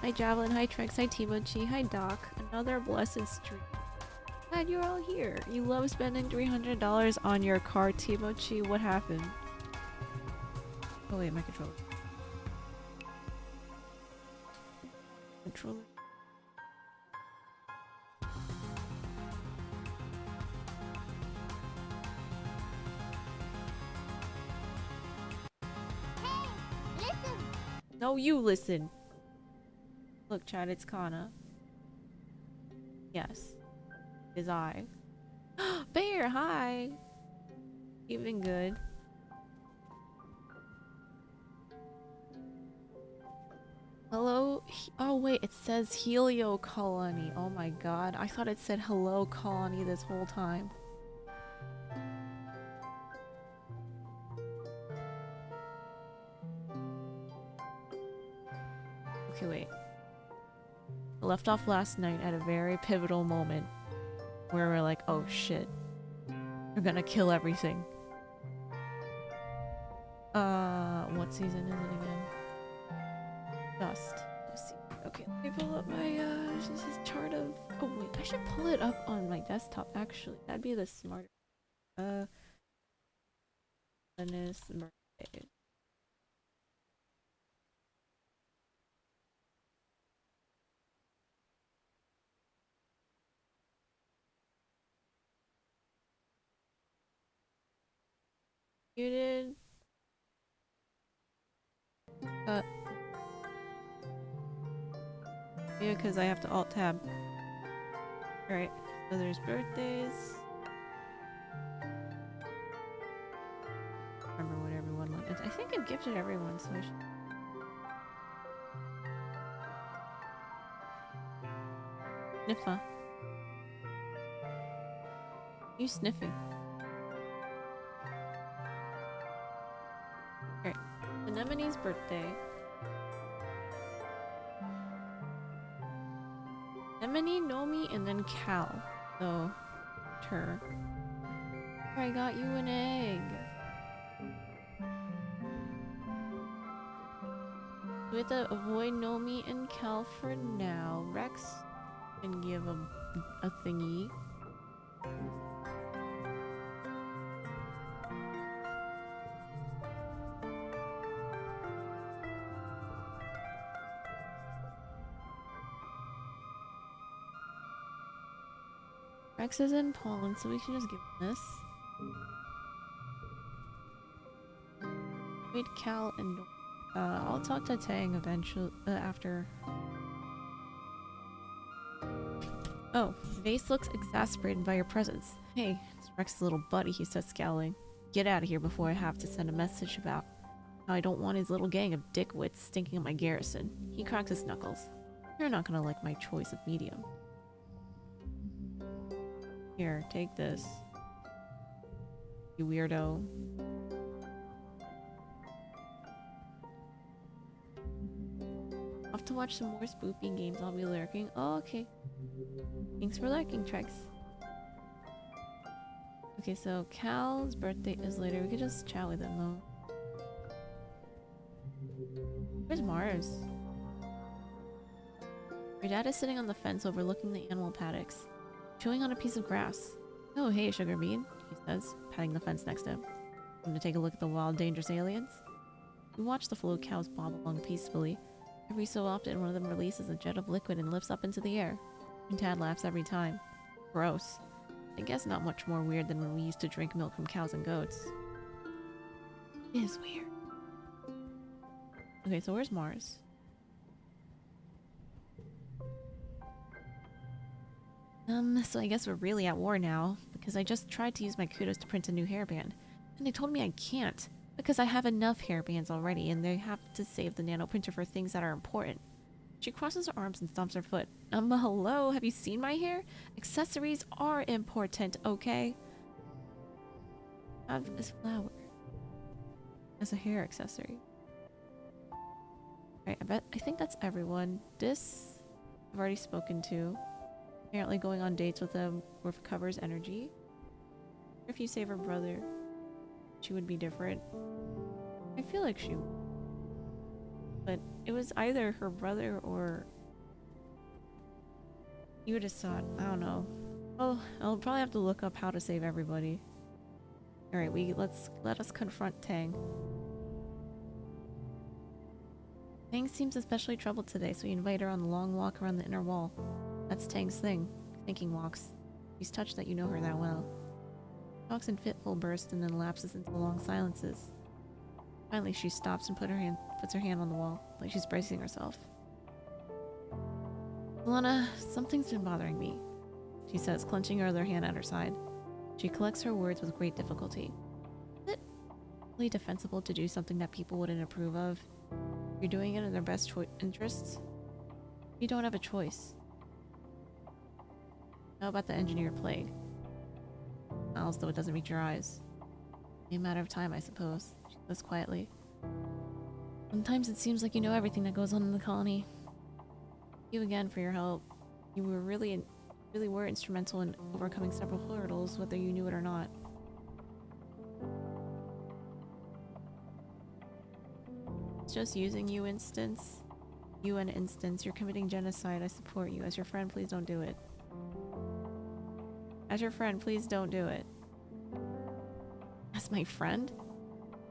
Hi Javelin, hi Trex, hi Timochi, hi Doc. Another blessed stream. Glad you're all here. You love spending $300 on your car, Timochi. What happened? Oh wait, my controller. Controller. Hey, listen. No, you listen. Look, Chad, it's Kana. Yes, it is I. Bear, hi. Even good. Hello. Oh wait, it says Helio Colony. Oh my god, I thought it said hello colony this whole time. Okay, wait. I left off last night at a very pivotal moment where we're like, oh shit, we're gonna kill everything. What season is it again? Dust. Let's see. Okay, let me pull up my this is chart of. Oh wait, I should pull it up on my desktop. Actually, that'd be the smarter. Dennis birthday. Muted. Uh, yeah, because I have to alt tab. All right. So there's birthdays. Remember what everyone wanted. I think I've gifted everyone, so I should. Sniffa. You sniffing? Alright. Anemone's birthday. Anemone, Nomi, and then Cal. So, her. I got you an egg. We have to avoid Nomi and Cal for now. Rex can give a thingy. Rex is in pollen, so we can just give him this. Wait, Cal and I'll talk to Tang eventually after. Oh, Vase looks exasperated by your presence. Hey, it's Rex's little buddy, he says, scowling. Get out of here before I have to send a message about how I don't want his little gang of dickwits stinking at my garrison. He cracks his knuckles. You're not gonna like my choice of medium. Here, take this. You weirdo. Off to watch some more spoopy games. I'll be lurking. Oh, okay. Thanks for lurking, Trex. Okay, so Cal's birthday is later. We could just chat with him, though. Where's Mars? Your dad is sitting on the fence overlooking the animal paddocks, chewing on a piece of grass. Oh, hey, Sugar Bean, he says, patting the fence next to him. Want to take a look at the wild, dangerous aliens? We watch the flow of cows bob along peacefully. Every so often, one of them releases a jet of liquid and lifts up into the air. And Tad laughs every time. Gross. I guess not much more weird than when we used to drink milk from cows and goats. It is weird. Okay, so where's Mars? So I guess we're really at war now, because I just tried to use my kudos to print a new hairband, and they told me I can't, because I have enough hairbands already, and they have to save the nano printer for things that are important. She crosses her arms and stomps her foot. Hello, have you seen my hair? Accessories are important, okay? I have this flower as a hair accessory. Alright, I think that's everyone. This I've already spoken to. Apparently going on dates with them recovers energy. If you save her brother, she would be different. I feel like she would. But it was either her brother or You just thought, I don't know. Oh, I'll probably have to look up how to save everybody. Alright, let us confront Tang. Tang seems especially troubled today, so we invite her on the long walk around the inner wall. That's Tang's thing. Thinking walks. She's touched that you know her that well. Talks in fitful bursts and then lapses into long silences. Finally, she stops and puts her hand on the wall, like she's bracing herself. Lana, something's been bothering me, she says, clenching her other hand at her side. She collects her words with great difficulty. Is it really defensible to do something that people wouldn't approve of? You're doing it in their best interests? You don't have a choice. How about the engineered plague? Smiles, though it doesn't meet your eyes. Only a matter of time, I suppose, she says quietly. Sometimes it seems like you know everything that goes on in the colony. Thank you again for your help. You were really were instrumental in overcoming several hurdles, whether you knew it or not. It's just using you, instance. You an instance. You're committing genocide. I support you. As your friend, please don't do it. As your friend, please don't do it. As my friend?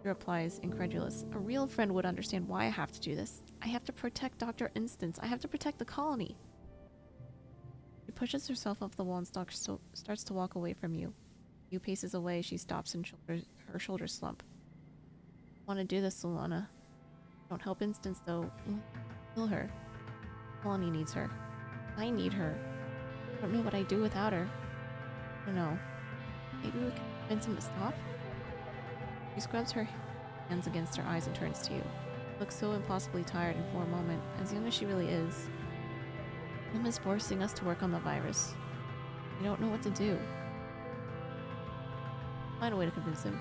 He replies, incredulous. A real friend would understand why I have to do this. I have to protect Dr. Instance. I have to protect the colony. She pushes herself off the wall and starts to walk away from you. A few paces away, she stops and her shoulders slump. I want to do this, Solana. Don't help Instance, though. Kill her. The colony needs her. I need her. I don't know what I'd do without her. I don't know. Maybe we can convince him to stop? She scrubs her hands against her eyes and turns to you. She looks so impossibly tired, and for a moment, as young as she really is. Lim is forcing us to work on the virus. We don't know what to do. Find a way to convince him.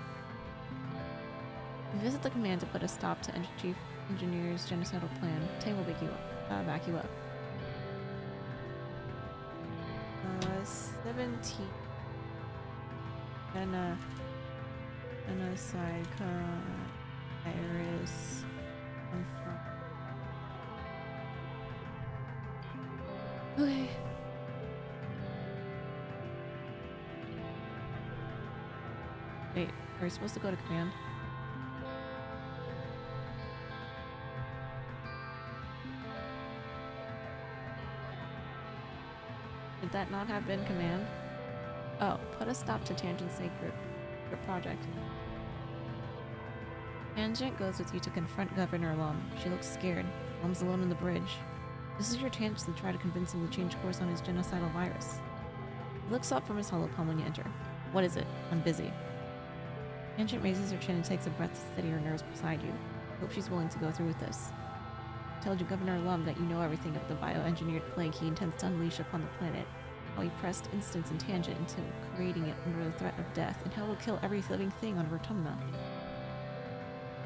We visit the command to put a stop to Chief Engineer's genocidal plan. Tay will back you up. 17. Genocide virus confirmed. Okay. Wait, are we supposed to go to command? Did that not have been command? Oh, put a stop to Tangent's Sacred project. Tangent goes with you to confront Governor Lum. She looks scared. Lum's alone on the bridge. This is your chance to try to convince him to change course on his genocidal virus. He looks up from his hollow palm when you enter. What is it? I'm busy. Tangent raises her chin and takes a breath to steady her nerves beside you. Hope she's willing to go through with this. I told you, Governor Lum, that you know everything of the bioengineered plague he intends to unleash upon the planet. How he pressed Instance and Tangent into creating it under the threat of death, and how it will kill every living thing on Rotumna.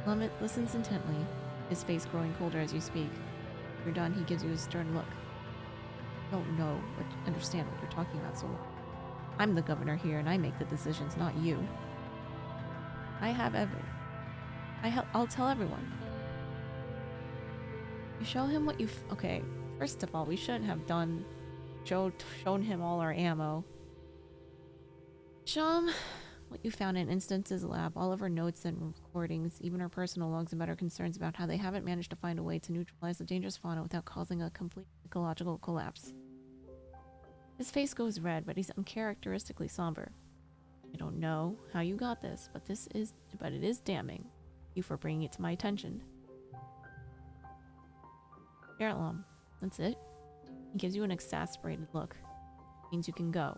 Lum listens intently, his face growing colder as you speak. When you're done, he gives you a stern look. I don't know or understand what you're talking about, so I'm the governor here, and I make the decisions, not you. I'll tell everyone. You show him what you've... Okay, first of all, we shouldn't have shown him all our ammo. Show him what you found in Instance's lab, all of her notes and recordings, even her personal logs about her concerns about how they haven't managed to find a way to neutralize the dangerous fauna without causing a complete ecological collapse. His face goes red, but he's uncharacteristically somber. I don't know how you got this, but it is damning. Thank you for bringing it to my attention. Garrett Lum, that's it? He gives you an exasperated look. Means you can go.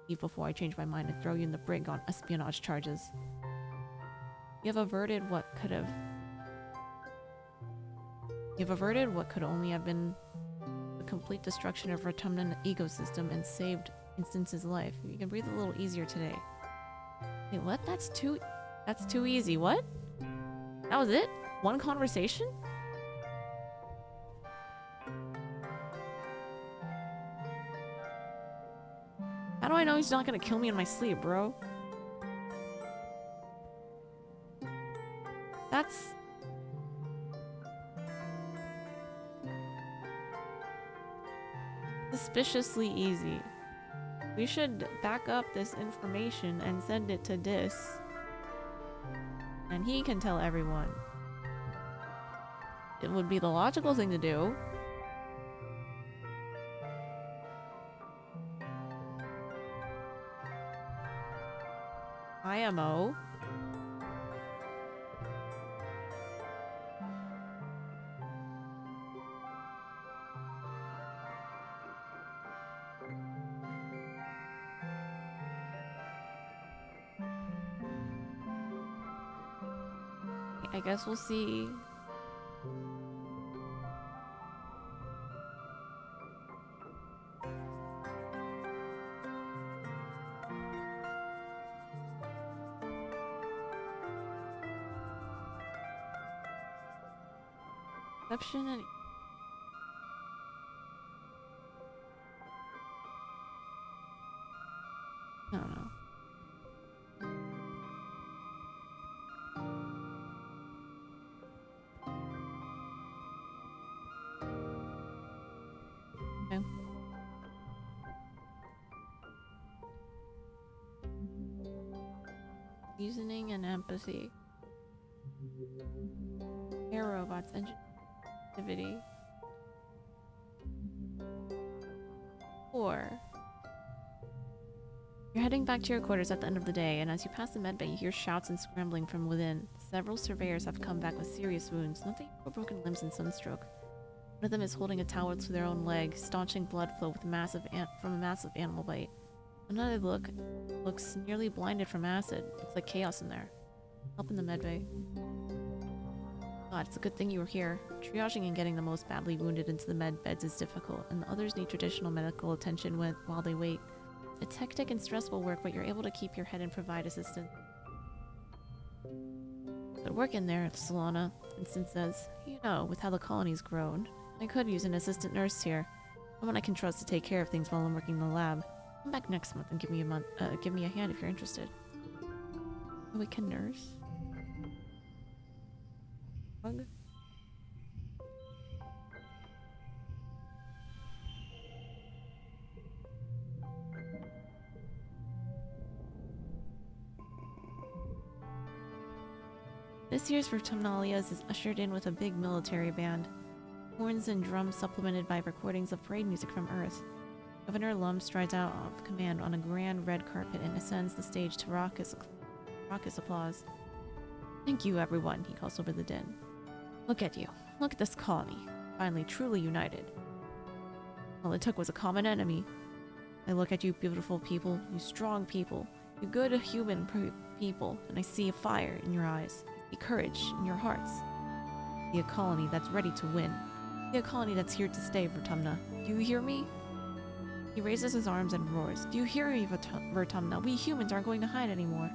Leave before I change my mind and throw you in the brig on espionage charges. You have averted what could only have been the complete destruction of Rotumnan ecosystem and saved Instance's life. You can breathe a little easier today. Wait, what? That's too easy. What? That was it? One conversation? How do I know he's not gonna kill me in my sleep, bro? That's... Suspiciously easy. We should back up this information and send it to Dis. And he can tell everyone. It would be the logical thing to do. IMO. I guess we'll see. Perception and I don't know. Okay. Reasoning and empathy. Air robots, engine activity. 4. You're heading back to your quarters at the end of the day, and as you pass the medbay, you hear shouts and scrambling from within. Several surveyors have come back with serious wounds, nothing but broken limbs and sunstroke. One of them is holding a towel to their own leg, staunching blood flow with from a massive animal bite. Another looks nearly blinded from acid. Looks like chaos in there. Help in the medbay. God, it's a good thing you were here. Triaging and getting the most badly wounded into the med beds is difficult, and the others need traditional medical attention while they wait. It's hectic and stressful work, but you're able to keep your head and provide assistance. Good work in there, Solana, Winston says. You know, with how the colony's grown, I could use an assistant nurse here. Someone I can trust to take care of things while I'm working in the lab. Come back next month and give me a hand if you're interested. Oh, we can nurse? Bug? This year's Vertumnalias is ushered in with a big military band. Horns and drums supplemented by recordings of parade music from Earth. Governor Lum strides out of command on a grand red carpet and ascends the stage to raucous applause. Thank you, everyone, he calls over the din. Look at you. Look at this colony. Finally, truly united. All it took was a common enemy. I look at you beautiful people, you strong people, you good human people, and I see a fire in your eyes. I see courage in your hearts. I see a colony that's ready to win. I see a colony that's here to stay, Vertumna. Do you hear me? He raises his arms and roars. Do you hear me, Vertumna? We humans aren't going to hide anymore.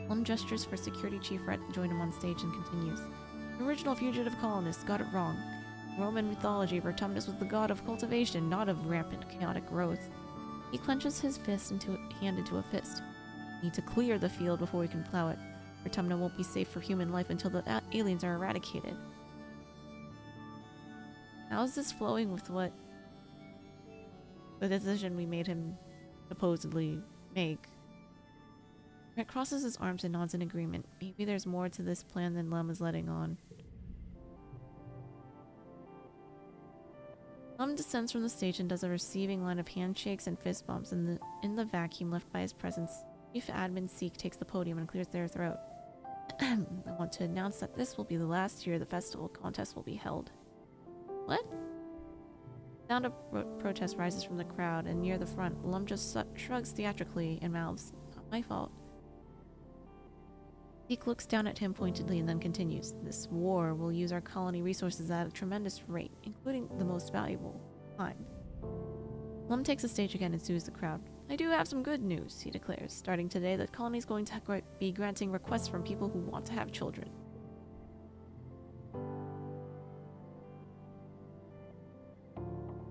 Lum gestures for Security Chief Rhett to join him on stage and continues. The original fugitive colonists got it wrong. In Roman mythology, Vertumnus was the god of cultivation, not of rampant, chaotic growth. He clenches his hand into a fist. We need to clear the field before we can plow it. Vertumna won't be safe for human life until the aliens are eradicated. How is this flowing with what the decision we made him supposedly make? Rhett crosses his arms and nods in agreement. Maybe there's more to this plan than Lum is letting on. Lum descends from the stage and does a receiving line of handshakes and fist bumps in the vacuum left by his presence. Chief Admin Seek takes the podium and clears their throat. I want to announce that this will be the last year the festival contest will be held. What? Sound of protest rises from the crowd, and near the front, Lum just shrugs theatrically and mouths, "Not my fault." Seek looks down at him pointedly and then continues. This war will use our colony resources at a tremendous rate, including the most valuable, time. Lum takes the stage again and soothes the crowd. I do have some good news, he declares. Starting today, the colony is going to be granting requests from people who want to have children.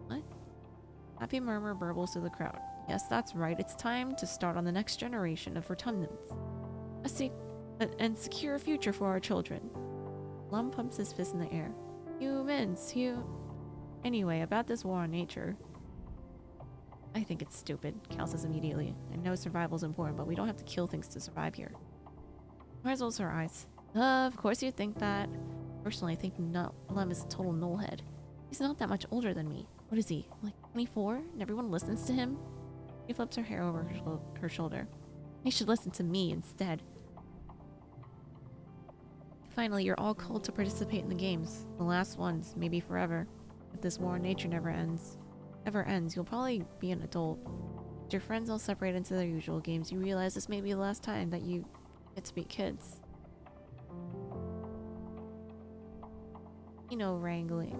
What? Happy murmur burbles through the crowd. Yes, that's right. It's time to start on the next generation of Vertumnans. And secure a future for our children. Lum pumps his fist in the air. Humans, Anyway, about this war on nature. I think it's stupid, Cal says immediately. I know survival's important, but we don't have to kill things to survive here. Mars rolls her eyes. Of course you think that. Personally, I think Lem is a total nullhead. He's not that much older than me. What is he, like 24? And everyone listens to him? She flips her hair over her shoulder. He should listen to me instead. Finally, you're all called to participate in the games. The last ones, maybe forever. If this war on nature never ends, you'll probably be an adult. With your friends all separate into their usual games, you realize this may be the last time that you get to be kids. You know, wrangling.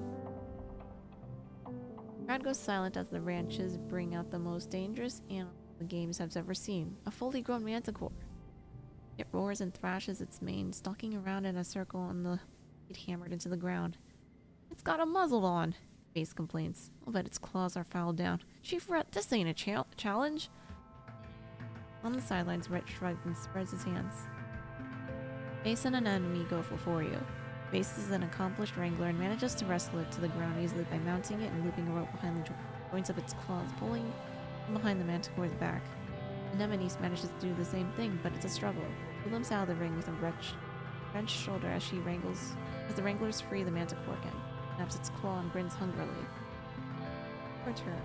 Crowd goes silent as the ranches bring out the most dangerous animal the games have ever seen, a fully grown manticore. It roars and thrashes its mane, stalking around in a circle on the feet hammered into the ground. It's got a muzzle on, Face complains. I'll bet its claws are fouled down. Chief Rat, this ain't a challenge. On the sidelines, Rhett shrugs and spreads his hands. Face and an enemy go for you. Face is an accomplished wrangler and manages to wrestle it to the ground easily by mounting it and looping a rope behind the joints of its claws, pulling from behind the manticore's back. Anemone manages to do the same thing, but it's a struggle. He limps out of the ring with a wrenched shoulder as the wranglers free the manticore again. Snaps its claw and grins hungrily. Her turn.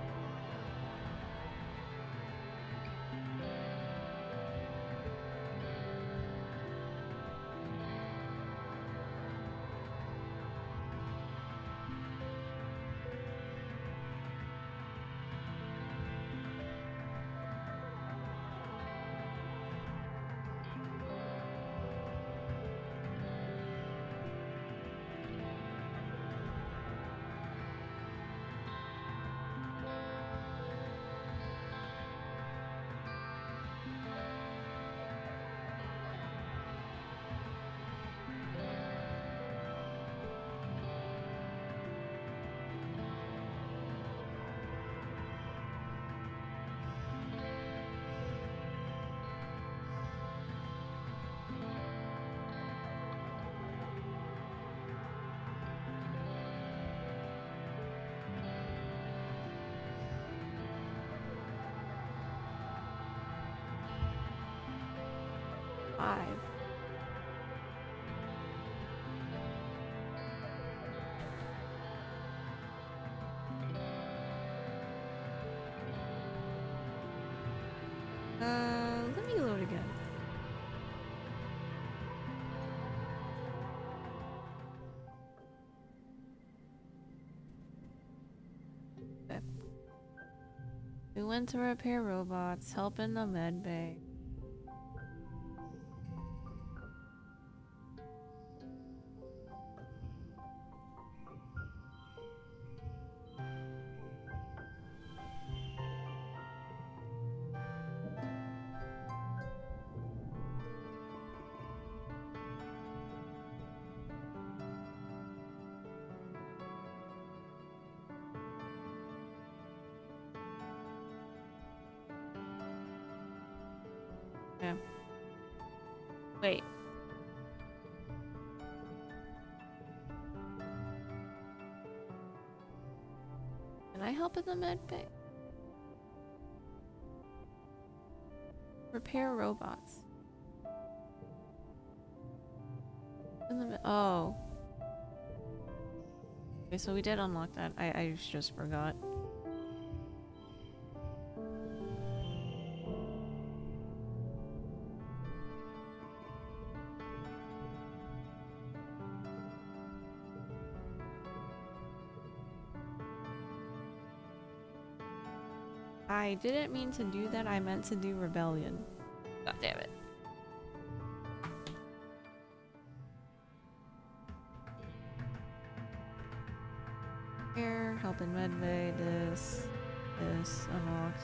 Let me load again. Okay. We went to repair robots, help in the med bay. Yeah. Wait. Can I help in the med bay? Repair robots. In the oh. Okay, so we did unlock that. I just forgot. I didn't mean to do that. I meant to do rebellion. God damn it. Here, help in medbay, this, unlocked.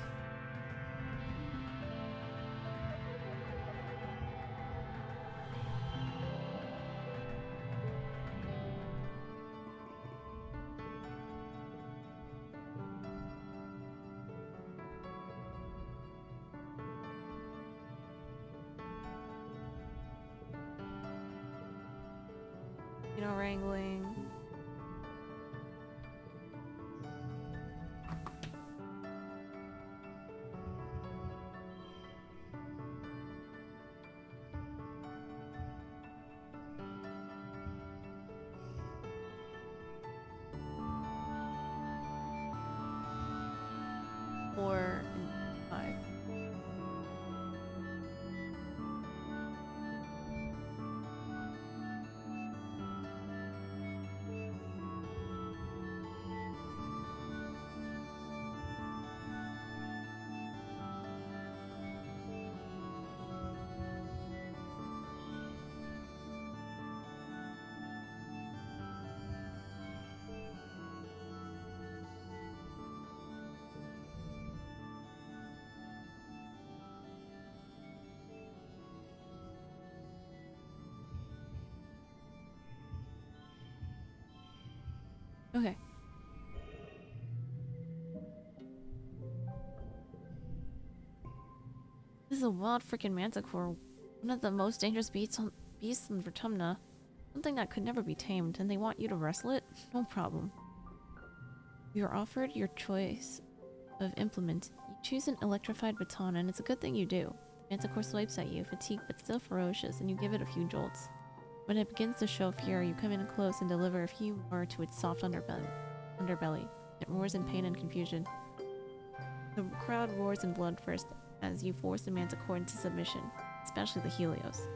You know, wrangling. 4, and 5. Okay. This is a wild freaking manticore. One of the most dangerous beasts in Vertumna. Something that could never be tamed, and they want you to wrestle it? No problem. You're offered your choice of implement. You choose an electrified baton, and it's a good thing you do. The manticore swipes at you, fatigued but still ferocious, and you give it a few jolts. When it begins to show fear, you come in close and deliver a few more to its soft underbelly. It roars in pain and confusion. The crowd roars in blood first as you force the manticore into submission, especially the Helios.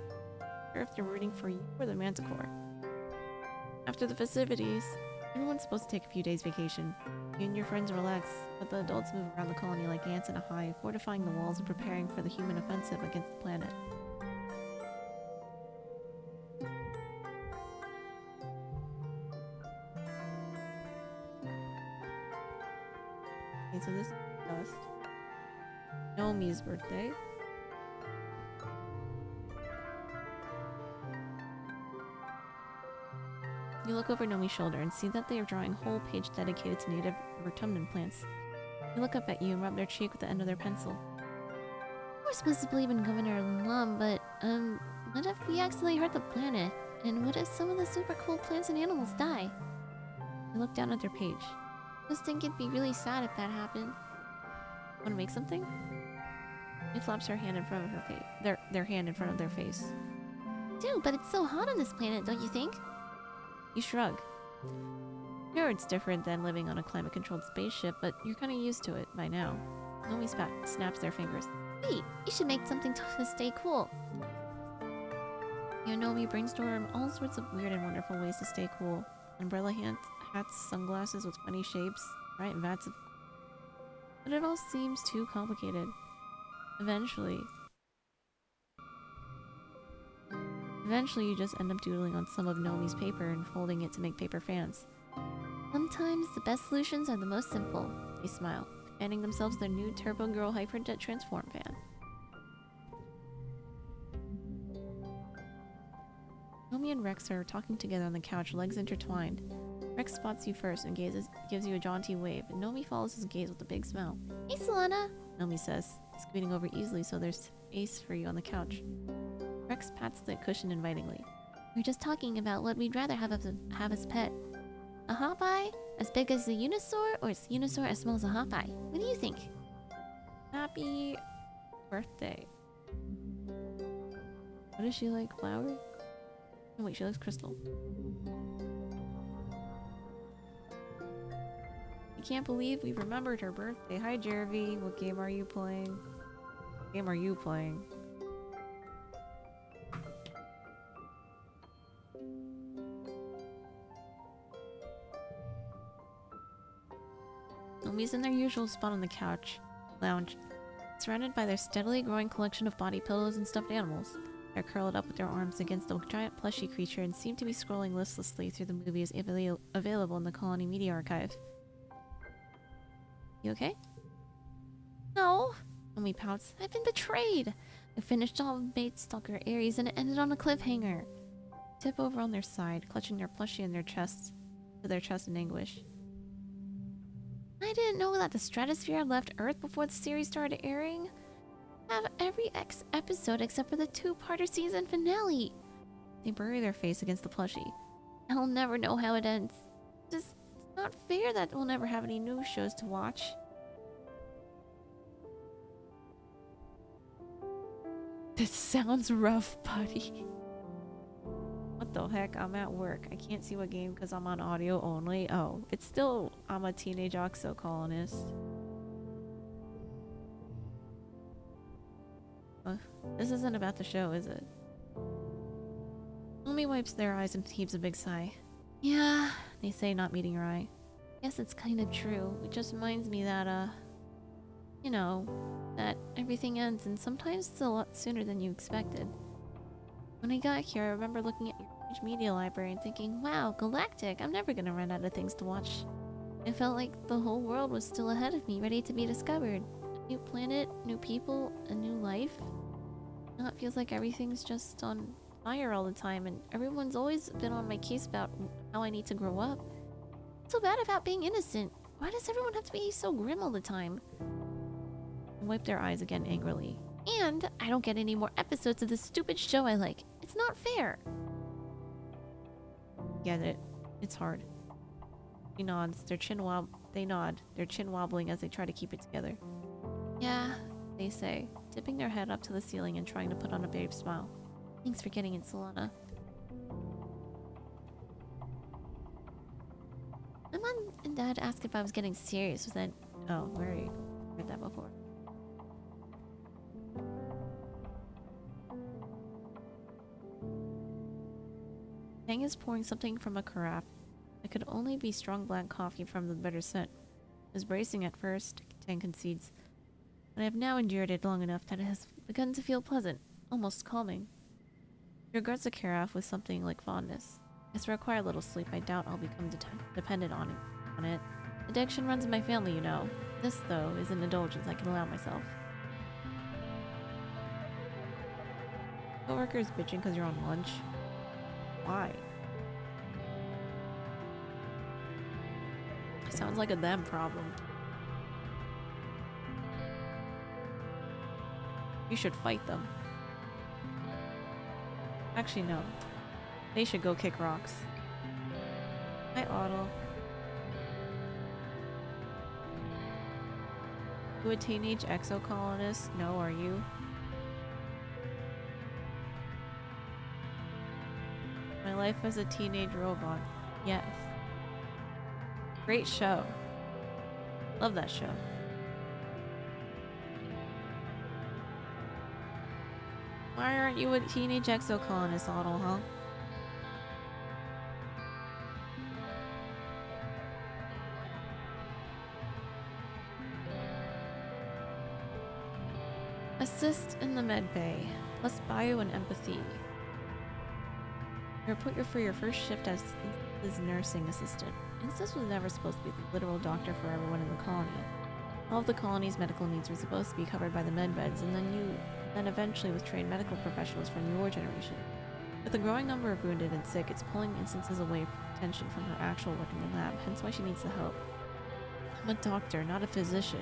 Or if they're rooting for you or the manticore. After the festivities, everyone's supposed to take a few days vacation. You and your friends relax, but the adults move around the colony like ants in a hive, fortifying the walls and preparing for the human offensive against the planet. Okay, so this is just Nomi's birthday. You look over Nomi's shoulder and see that they are drawing a whole page dedicated to native Vertumnan plants. They look up at you and rub their cheek with the end of their pencil. We're supposed to believe in Governor Lum, but, what if we accidentally hurt the planet? And what if some of the super cool plants and animals die? They look down at their page. Just think it'd be really sad if that happened. Wanna make something? She flaps her hand in front of her face. Their hand in front of their face. Dude, but it's so hot on this planet, don't you think? You shrug. Sure, it's different than living on a climate-controlled spaceship, but you're kind of used to it by now. Nomi snaps their fingers. Wait, you should make something to stay cool. You and Nomi brainstorm all sorts of weird and wonderful ways to stay cool. Umbrella hats, sunglasses with funny shapes, right vats of... But it all seems too complicated. Eventually, you just end up doodling on some of Nomi's paper and folding it to make paper fans. Sometimes the best solutions are the most simple. They smile, fanning themselves their new Turbo Girl Hyperjet Transform fan. Nomi and Rex are talking together on the couch, legs intertwined. Rex spots you first and gives you a jaunty wave, and Nomi follows his gaze with a big smile. Hey, Solana, Nomi says, scooting over easily so there's space for you on the couch. Rex pats the cushion invitingly. We're just talking about what we'd rather have as pet. A hopeye? As big as a Unisaur, or a Unisaur as small as a hopeye? What do you think? Happy birthday. What does she like? Flower? Oh wait, she likes crystal. I can't believe we remembered her birthday. Hi Jervy, what game are you playing? What game are you playing? Nomi's in their usual spot on the lounge, surrounded by their steadily growing collection of body pillows and stuffed animals. They're curled up with their arms against a giant plushy creature and seem to be scrolling listlessly through the movies available in the Colony Media Archive. You okay? No, Nomi pouts. I've been betrayed. I finished all of Maid Stalker Ares and it ended on a cliffhanger. Tip over on their side, clutching their plushie in their chest in anguish. I didn't know that the stratosphere had left Earth before the series started airing. I have every episode except for the two-parter season finale. They bury their face against the plushie. I'll never know how it ends. It's not fair that we'll never have any new shows to watch. This sounds rough, buddy. What the heck? I'm at work. I can't see what game because I'm on audio only. Oh, it's still... I'm a teenage Exocolonist. This isn't about the show, is it? Omi wipes their eyes and heaves a big sigh. Yeah, they say, not meeting her eye. Guess it's kind of true. It just reminds me that, you know, that everything ends, and sometimes it's a lot sooner than you expected. When I got here, I remember looking at your huge media library and thinking, wow, galactic, I'm never gonna run out of things to watch. It felt like the whole world was still ahead of me, ready to be discovered. A new planet, new people, a new life. Now it feels like everything's just on fire all the time, and everyone's always been on my case about how I need to grow up. What's so bad about being innocent? Why does everyone have to be so grim all the time? They wipe their eyes again angrily. And I don't get any more episodes of this stupid show I like. It's not fair. Get it. It's hard. He nods, they nod, their chin wobbling as they try to keep it together. Yeah, they say, tipping their head up to the ceiling and trying to put on a brave smile. Thanks for getting it, Solana. My mom and dad asked if I was getting serious. Was that... Oh, we already heard that before. Tang is pouring something from a carafe. It could only be strong black coffee from the bitter scent. It was bracing at first, Tang concedes, but I have now endured it long enough that it has begun to feel pleasant, almost calming. He regards the carafe with something like fondness. As to require a little sleep, I doubt I'll become dependent on it. Addiction runs in my family, you know. This, though, is an indulgence I can allow myself. Coworkers bitching because you're on lunch? Why? Sounds like a them problem. You should fight them. Actually, no. They should go kick rocks. Hi, Otto. You a teenage exocolonist? No, are you? My life as a teenage robot. Yes. Great show. Love that show. Why aren't you a teenage exocolonist, Otto, huh? Assist in the med bay, plus bio and empathy. You're put for your first shift as nursing assistant. Insys was never supposed to be the literal doctor for everyone in the colony. All of the colony's medical needs were supposed to be covered by the medbeds, and then eventually with trained medical professionals from your generation. With a growing number of wounded and sick, it's pulling instances away attention from her actual work in the lab, hence why she needs the help. I'm a doctor, not a physician,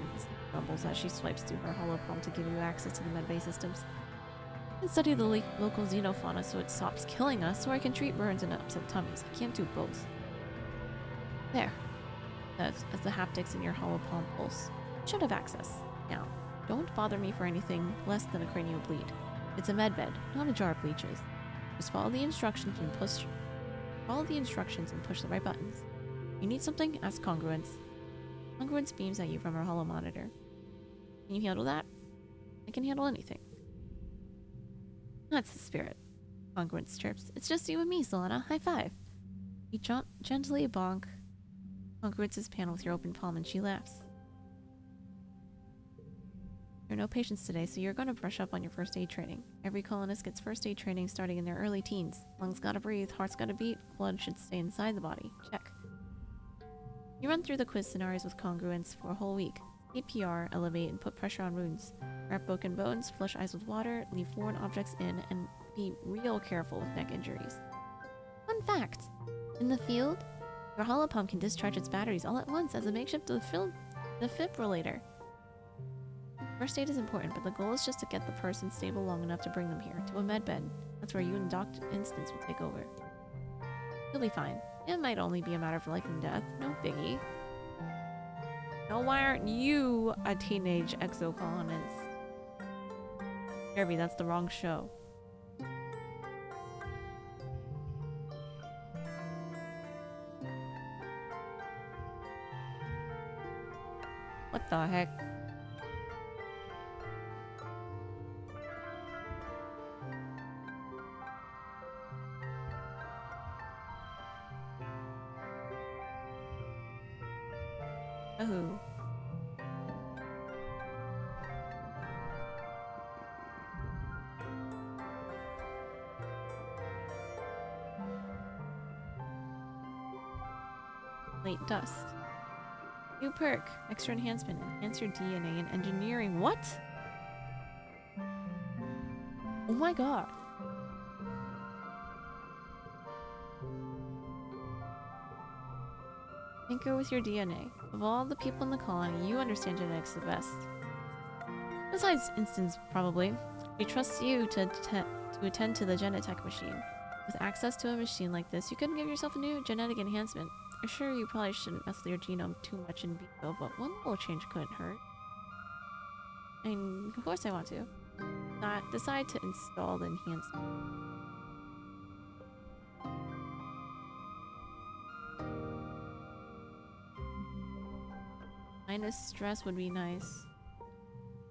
grumbles as she swipes through her holopalm to give you access to the medbay systems. I can study the local xenofauna so it stops killing us, or I can treat burns and upset tummies. I can't do both. There. As the haptics in your holopalm pulse. Should have access. Now, don't bother me for anything less than a cranial bleed. It's a medbed, not a jar of leeches. Just follow the instructions and push the right buttons. You need something? Ask Congruence. Congruence beams at you from her holo monitor. Can you handle that? I can handle anything. That's the spirit. Congruence chirps. It's just you and me, Solana. High five. You gently bonk Congruence's panel with your open palm and she laughs. There are no patients today, so you're going to brush up on your first aid training. Every colonist gets first aid training starting in their early teens. Lungs gotta breathe, heart's gotta beat, blood should stay inside the body. Check. You run through the quiz scenarios with Congruence for a whole week. CPR, elevate, and put pressure on wounds. Wrap broken bones, flush eyes with water, leave foreign objects in, and be real careful with neck injuries. Fun fact! In the field, your holopump can discharge its batteries all at once as a makeshift defibrillator. First aid is important, but the goal is just to get the person stable long enough to bring them here, to a medbed. That's where you and Dr. Instance will take over. You'll be fine. It might only be a matter of life and death. No biggie. Now why aren't you a teenage exocolonist? Kirby, that's the wrong show. What the heck? Late dust. New perk. Extra enhancement. Enhance your DNA in engineering. What? Oh my god. Tinker with your DNA. Of all the people in the colony, you understand genetics the best. Besides Instance, probably. He trusts you to attend to the genetech machine. With access to a machine like this, you couldn't give yourself a new genetic enhancement. Sure, you probably shouldn't mess with your genome too much in vitro, but one little change couldn't hurt. I mean, of course I want to. Decide to install the enhancement. Minus stress would be nice.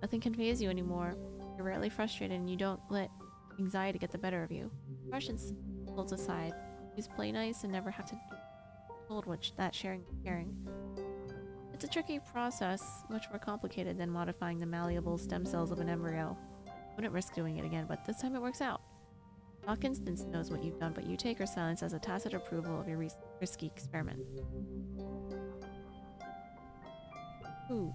Nothing can faze you anymore. You're rarely frustrated and you don't let anxiety get the better of you. Depression's pulled aside. You just play nice and never have to be told what that sharing is caring. It's a tricky process, much more complicated than modifying the malleable stem cells of an embryo. Wouldn't risk doing it again, but this time it works out. Doc Instance knows what you've done, but you take her silence as a tacit approval of your risky experiment. Ooh.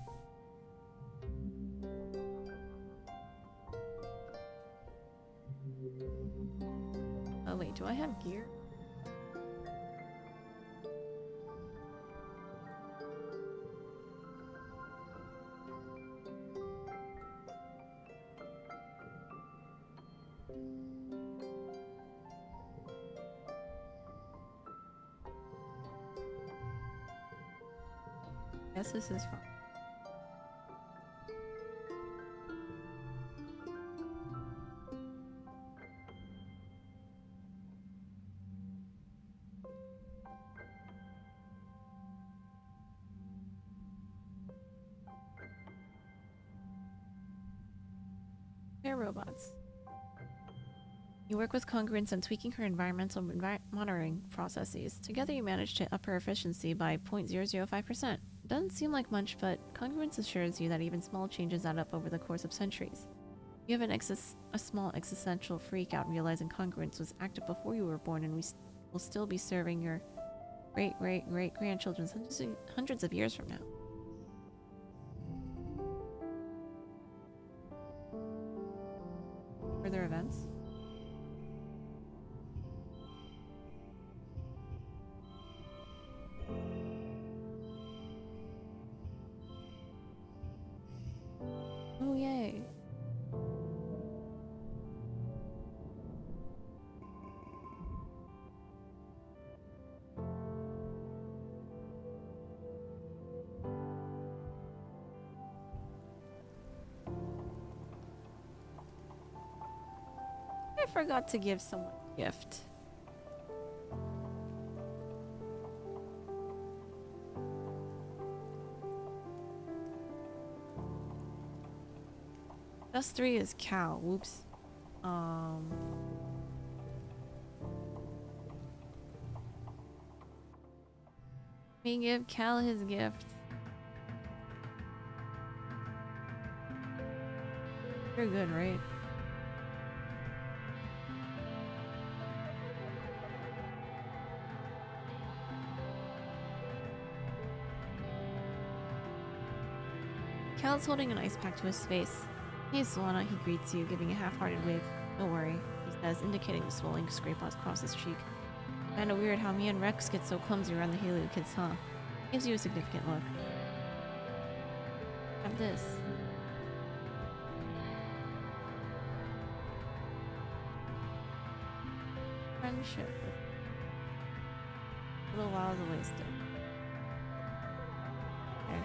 Oh wait, do I have gear? Guess this is fine. They're robots. You work with Congruence on tweaking her environmental monitoring processes. Together you manage to up her efficiency by 0.005%. Doesn't seem like much, but Congruence assures you that even small changes add up over the course of centuries. You have a small existential freak out realizing Congruence was active before you were born, and we will still be serving your great-great-great-grandchildren hundreds of years from now. Further events? Oh, yay. I forgot to give someone a gift. Dust 3 is Cal. Whoops. Me give Cal his gift. You're good, right? Cal's holding an ice pack to his face. Hey, Solana, he greets you, giving a half-hearted wave. Don't worry, he says, indicating the swelling scrape across his cheek. Kinda weird how me and Rex get so clumsy around the Haleo kids, huh? Gives you a significant look. Have this. Friendship. A little while away still. Okay.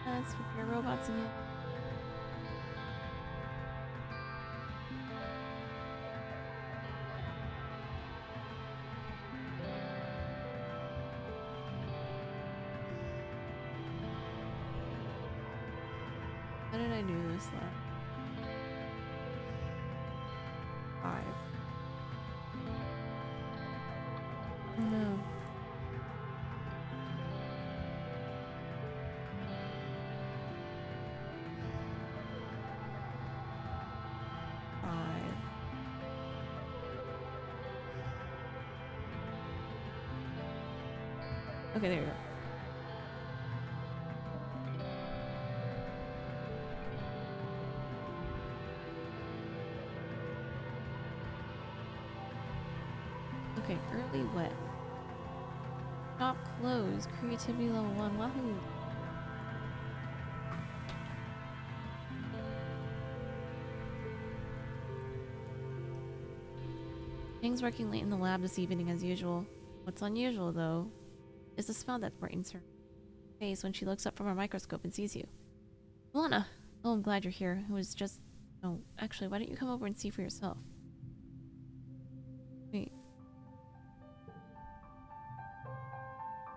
Let's repair robots again. How did I do this last? 5. Oh no. Okay, there you go. Okay, early wet. Shop closed. Creativity level 1. Wahoo! Things working late in the lab this evening as usual. What's unusual, though, is the smile that brightens her face when she looks up from her microscope and sees you. Lana! Oh, I'm glad you're here. It was just... Oh, actually, why don't you come over and see for yourself? Wait.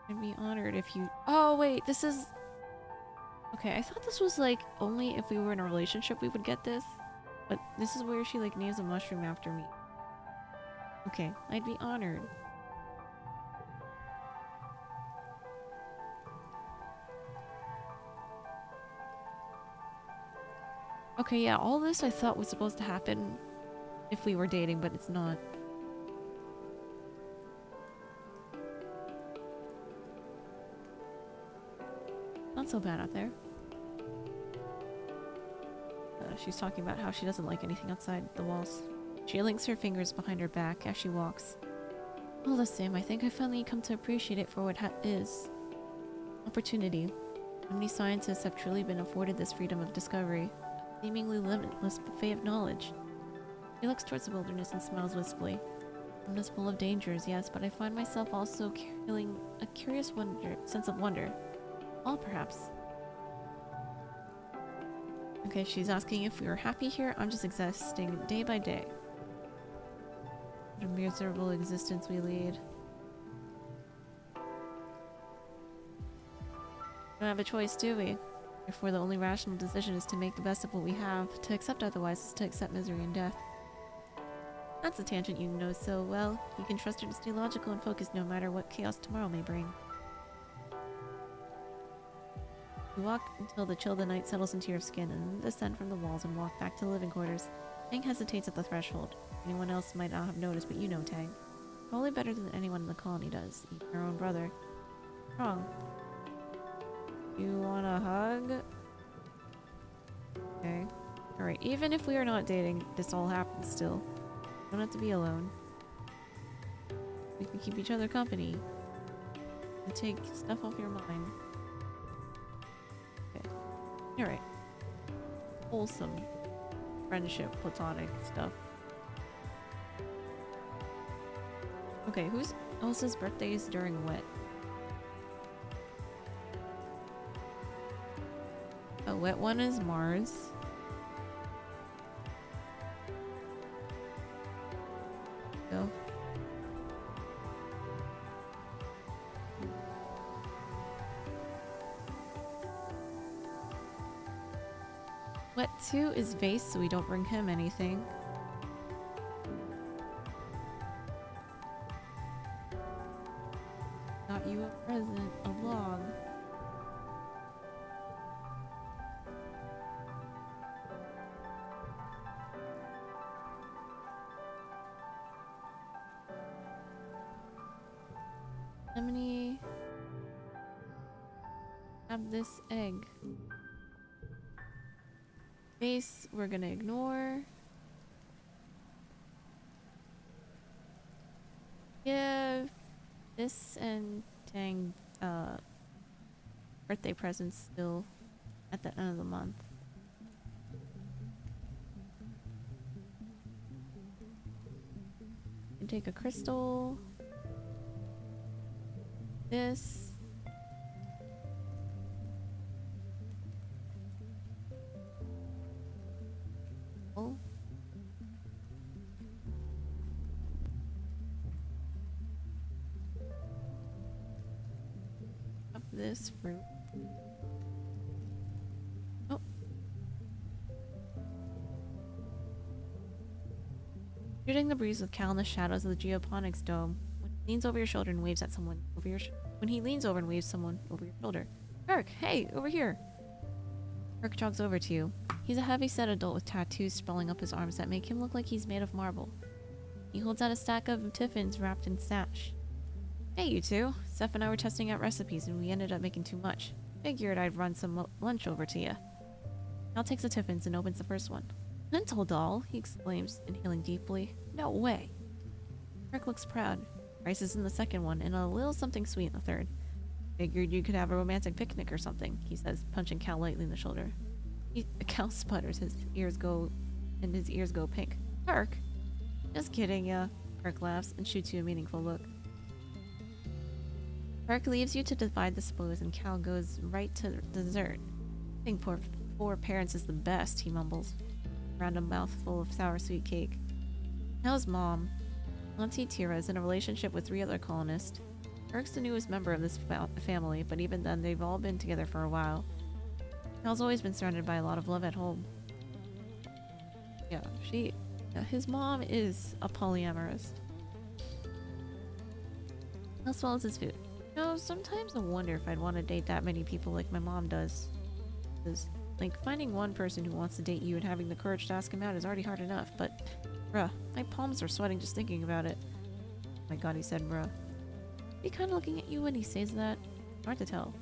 I'd be honored if you... Oh, wait, this is... Okay, I thought this was, like, only if we were in a relationship we would get this. But this is where she, like, names a mushroom after me. Okay, I'd be honored. Okay, yeah, all this I thought was supposed to happen if we were dating, but it's not. Not so bad out there. She's talking about how she doesn't like anything outside the walls. She links her fingers behind her back as she walks. All the same, I think I finally come to appreciate it for what is. Opportunity. How many scientists have truly been afforded this freedom of discovery? A seemingly limitless buffet of knowledge. She looks towards the wilderness and smiles wistfully. It is full of dangers, yes, but I find myself also feeling a curious sense of wonder. All perhaps. Okay, she's asking if we were happy here. I'm just existing day by day. What a miserable existence we lead. We don't have a choice, do we? Therefore, the only rational decision is to make the best of what we have. To accept otherwise is to accept misery and death. That's a tangent you know so well. You can trust her to stay logical and focused no matter what chaos tomorrow may bring. You walk until the chill of the night settles into your skin and then descend from the walls and walk back to the living quarters. Tang hesitates at the threshold. Anyone else might not have noticed, but you know Tang. Probably better than anyone in the colony does, even her own brother. What's wrong? You want a hug? Okay. Alright, even if we are not dating, this all happens still. You don't have to be alone. We can keep each other company. And take stuff off your mind. Okay. Alright. Wholesome. Friendship, platonic stuff. Okay, whose else's birthday is during what? A wet one is Mars. Go. Wet 2 is Vase, so we don't bring him anything. Got you a present, a log. Lemony. Have this egg. Base, we're gonna ignore. Give this and Tang birthday presents still at the end of the month. And take a crystal. This. Oh. Up this fruit. Oh. Shooting the breeze with Cal in the shadows of the geoponics dome. When he leans over your shoulder and waves at someone over your when he leans over and waves someone over your shoulder. Kirk, hey, over here. Kirk jogs over to you. He's a heavy-set adult with tattoos sprawling up his arms that make him look like he's made of marble. He holds out a stack of tiffins wrapped in sash. Hey, you two. Steph and I were testing out recipes and we ended up making too much. Figured I'd run some lunch over to you. Cal takes the tiffins and opens the first one. Lentil doll, he exclaims, inhaling deeply. No way. Kirk looks proud. Rice is in the second one and a little something sweet in the third. Figured you could have a romantic picnic or something, he says, punching Cal lightly in the shoulder. Cal sputters, his ears go pink. Kirk? Just kidding, yeah. Kirk laughs and shoots you a meaningful look. Kirk leaves you to divide the spoils and Cal goes right to dessert. I think four parents is the best, he mumbles, around a mouthful of sour sweet cake. Cal's mom, Auntie Tira, is in a relationship with 3 other colonists. Kirk's the newest member of this family, but even then they've all been together for a while. Cal's always been surrounded by a lot of love at home. Yeah, his mom is a polyamorous. Cal swallows his food. You know, sometimes I wonder if I'd want to date that many people like my mom does. Because, like, finding one person who wants to date you and having the courage to ask him out is already hard enough, but, bruh, my palms are sweating just thinking about it. Oh my god, he said bruh. He kind of looking at you when he says that? Hard to tell.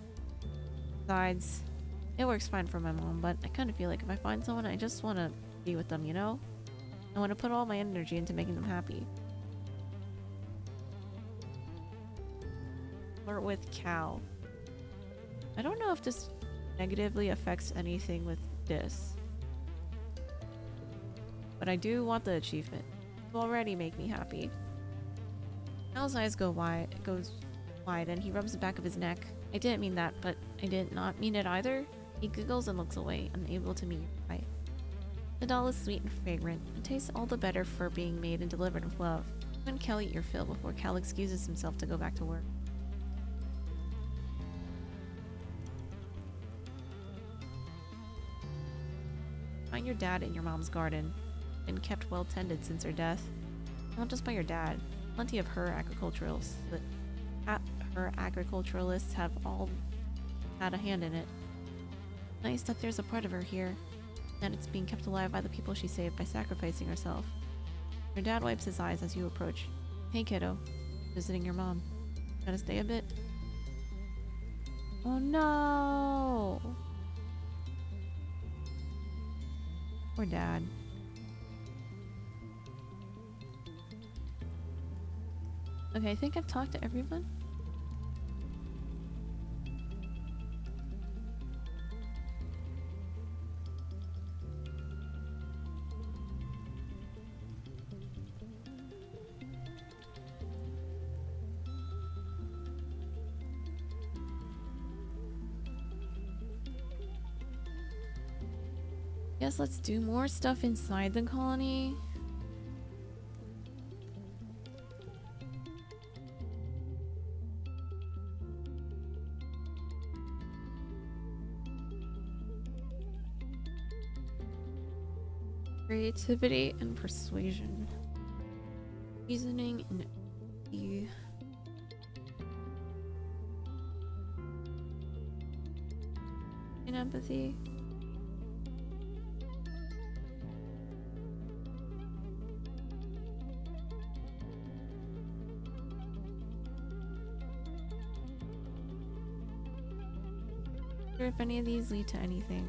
Besides, it works fine for my mom, but I kind of feel like if I find someone, I just want to be with them, you know? I want to put all my energy into making them happy. Flirt with Cal. I don't know if this negatively affects anything with this, but I do want the achievement. It will already make me happy. Cal's eyes goes wide and he rubs the back of his neck. I didn't mean that, but I did not mean it either. He giggles and looks away, unable to meet your eye. The doll is sweet and fragrant and tastes all the better for being made and delivered with love. When Cal eat your fill before Cal excuses himself to go back to work. Find your dad in your mom's garden. Been kept well tended since her death. Not just by your dad. Plenty of her agriculturalists have all had a hand in it. Nice that there's a part of her here, that it's being kept alive by the people she saved by sacrificing herself. Your dad wipes his eyes as you approach. Hey kiddo, visiting your mom. Gotta stay a bit? Oh no! Poor dad. Okay, I think I've talked to everyone. Guess let's do more stuff inside the colony. Creativity and persuasion. Reasoning and empathy. Sure if any of these lead to anything.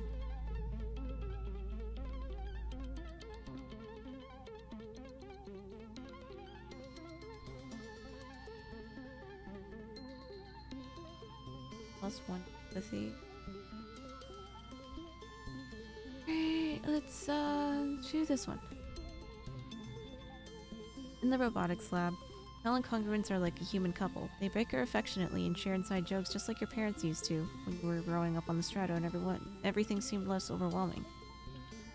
+1 empathy. Alright, let's choose this one. In the robotics lab, Mel and Congruence are like a human couple. They bicker affectionately and share inside jokes just like your parents used to when you were growing up on the Strato and everything seemed less overwhelming.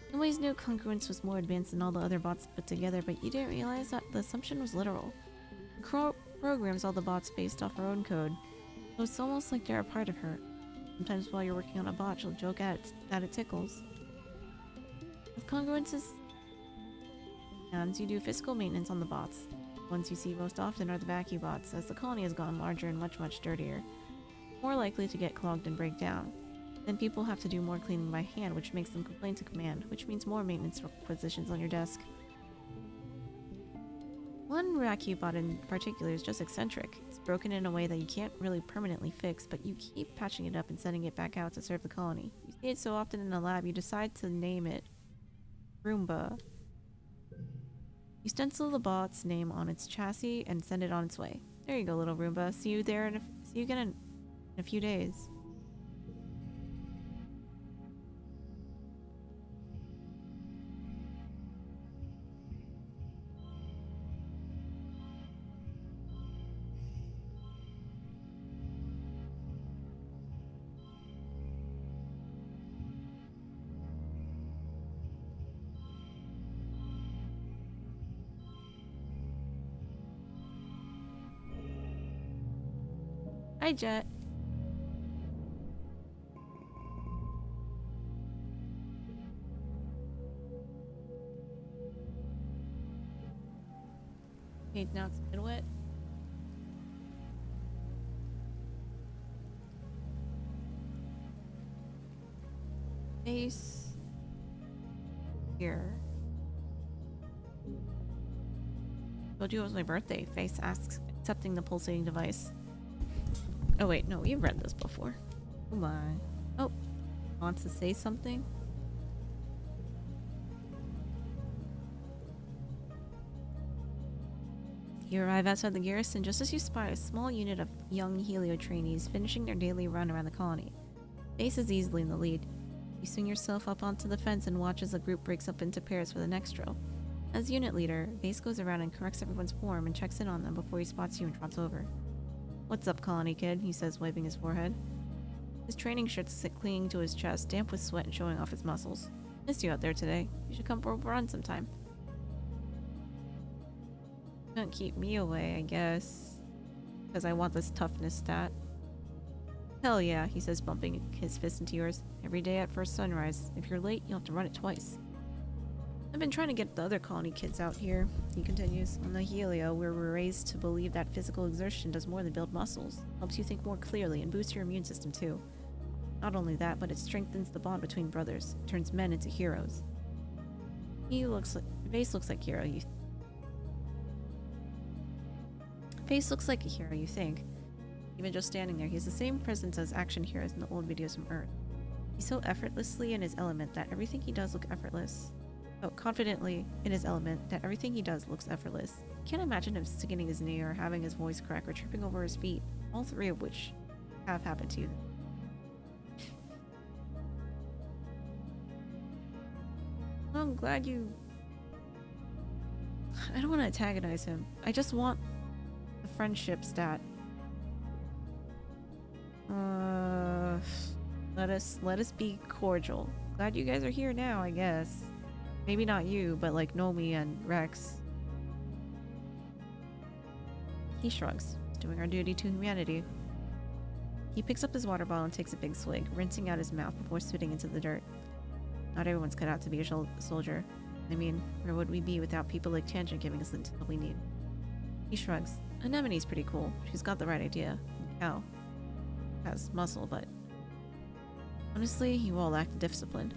You always knew Congruence was more advanced than all the other bots put together, but you didn't realize that the assumption was literal. The programs all the bots based off her own code, so it's almost like they're a part of her. Sometimes while you're working on a bot, she'll joke at it that it tickles. With Congruence's hands, you do physical maintenance on the bots. The ones you see most often are the vacuum bots, as the colony has gotten larger and much dirtier. More likely to get clogged and break down. Then people have to do more cleaning by hand, which makes them complain to command, which means more maintenance requisitions on your desk. One rack you bought in particular is just eccentric. It's broken in a way that you can't really permanently fix, but you keep patching it up and sending it back out to serve the colony. You see it so often in the lab, you decide to name it Roomba. You stencil the bot's name on its chassis and send it on its way. There you go, little Roomba. See you there see you again in a few days. Hi, Jet. Okay, now it's a bit wet. Face here. Told you it was my birthday. Face asks, accepting the pulsating device. Oh wait, no, you've read this before. Oh my. Oh, wants to say something? You arrive outside the garrison just as you spy a small unit of young Helio trainees finishing their daily run around the colony. Face is easily in the lead. You swing yourself up onto the fence and watch as the group breaks up into pairs for the next drill. As unit leader, Base goes around and corrects everyone's form and checks in on them before he spots you and trots over. "What's up, colony kid?" he says, wiping his forehead. His training shirt's clinging to his chest, damp with sweat and showing off his muscles. "Missed you out there today. You should come for a run sometime." Don't keep me away, I guess. Because I want this toughness stat. "Hell yeah," he says, bumping his fist into yours. "Every day at first sunrise. If you're late, you'll have to run it twice." "I've been trying to get the other colony kids out here," he continues. "On the Helio, we're raised to believe that physical exertion does more than build muscles. Helps you think more clearly and boosts your immune system too. Not only that, but it strengthens the bond between brothers. It turns men into heroes." Face looks like hero, Face looks like a hero, you think. Even just standing there, he has the same presence as action heroes in the old videos from Earth. He's so effortlessly in his element that everything he does looks effortless. Confidently in his element that everything he does looks effortless. Can't imagine him skinning his knee or having his voice crack or tripping over his feet, all three of which have happened to you. I'm glad you... I don't want to antagonize him. I just want the friendship stat. Let us be cordial. Glad you guys are here now, I guess. Maybe not you, but like Nomi and Rex. He shrugs. He's doing our duty to humanity. He picks up his water bottle and takes a big swig, rinsing out his mouth before spitting into the dirt. Not everyone's cut out to be a soldier. I mean, where would we be without people like Tangent giving us the intel we need? He shrugs. Anemone's pretty cool. She's got the right idea. Cow has muscle, but honestly, you all lack the discipline.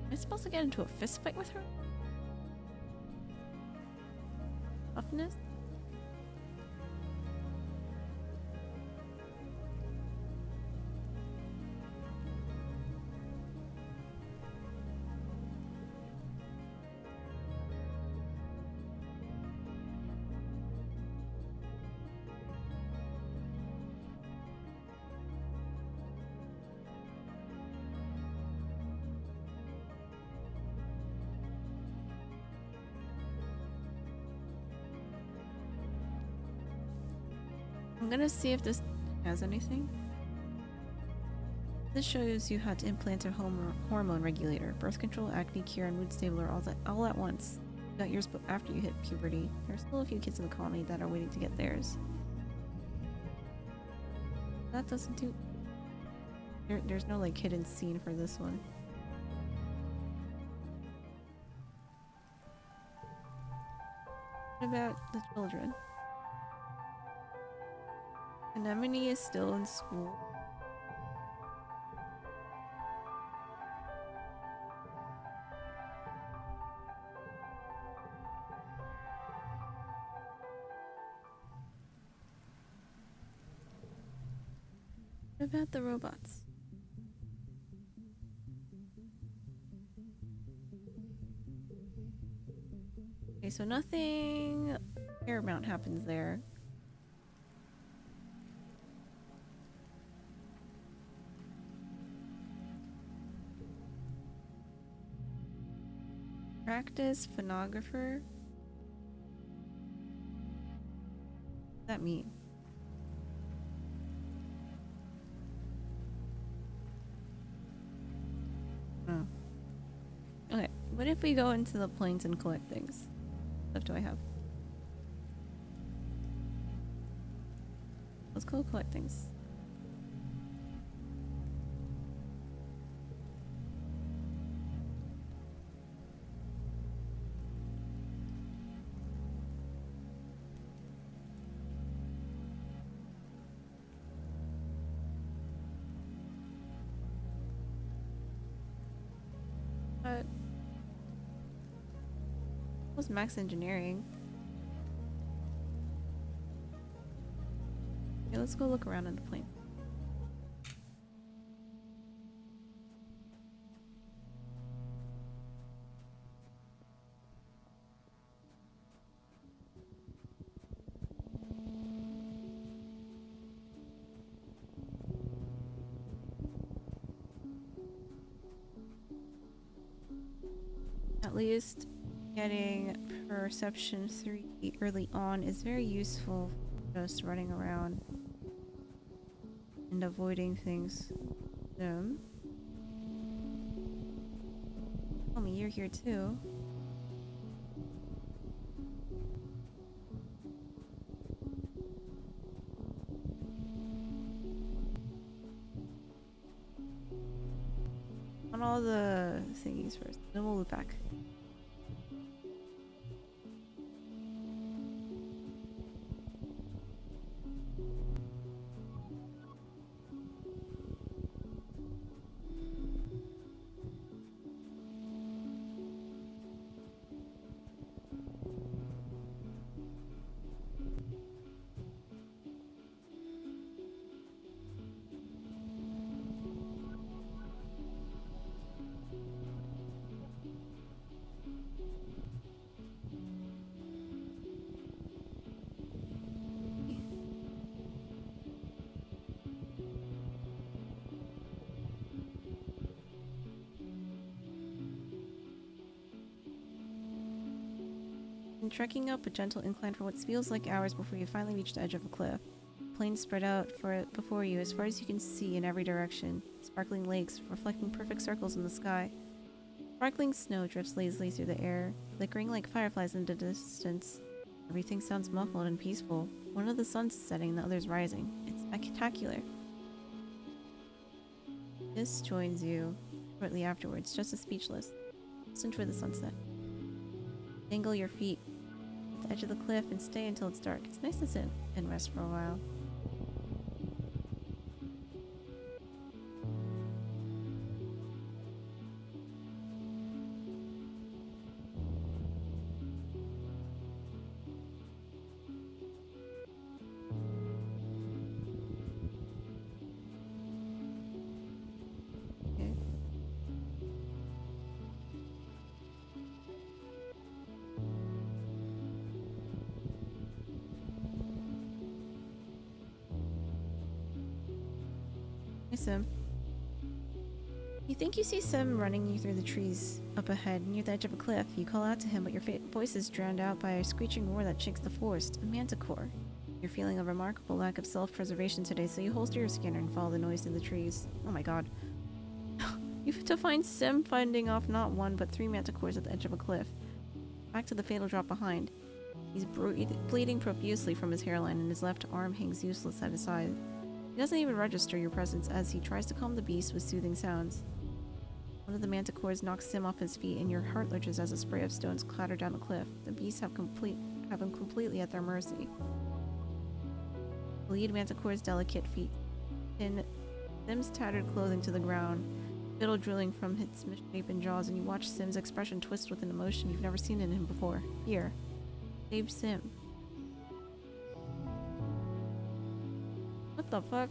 Am I supposed to get into a fist fight with her? Toughness? I'm gonna see if this has anything. This shows you how to implant a hormone regulator, birth control, acne cure, and mood stabler all at once. You got yours after you hit puberty. There's still a few kids in the colony that are waiting to get theirs. That doesn't do... There's no like hidden scene for this one. What about the children? Anemone is still in school. What about the robots? Okay, so nothing paramount happens there. Practice phonographer? What does that mean? Oh. Okay, what if we go into the plains and collect things? What do I have? Let's go collect things. What was max engineering? Okay, let's go look around in the plane. At least getting perception 3 early on is very useful for just running around and avoiding things. Tell me you're here too. On all the thingies first, then we'll loop back. And trekking up a gentle incline for what feels like hours before you finally reach the edge of a cliff. Plains spread out before you as far as you can see in every direction, sparkling lakes reflecting perfect circles in the sky. Sparkling snow drifts lazily through the air, flickering like fireflies in the distance. Everything sounds muffled and peaceful. One of the suns is setting, the other's rising. It's spectacular. This joins you shortly afterwards, just as speechless. Just enjoy the sunset. Dangle your feet at the edge of the cliff and stay until it's dark. It's nice to sit and rest for a while. Okay. Hey, Sim. You think you see Sim running you through the trees up ahead near the edge of a cliff. You call out to him, but your voice is drowned out by a screeching roar that shakes the forest. A manticore. You're feeling a remarkable lack of self-preservation today, so you holster your scanner and follow the noise in the trees. Oh my god. You have to find Sim fending off not one, but 3 manticores at the edge of a cliff. Back to the fatal drop behind. He's bleeding profusely from his hairline, and his left arm hangs useless at his side. He doesn't even register your presence as he tries to calm the beast with soothing sounds. One of the manticores knocks Sim off his feet, and your heart lurches as a spray of stones clatter down the cliff. The beasts have him completely at their mercy. The lead manticore's delicate feet pin Sim's tattered clothing to the ground, spittle drilling from its misshapen jaws, and you watch Sim's expression twist with an emotion you've never seen in him before. Here. Save Sim. What the fuck?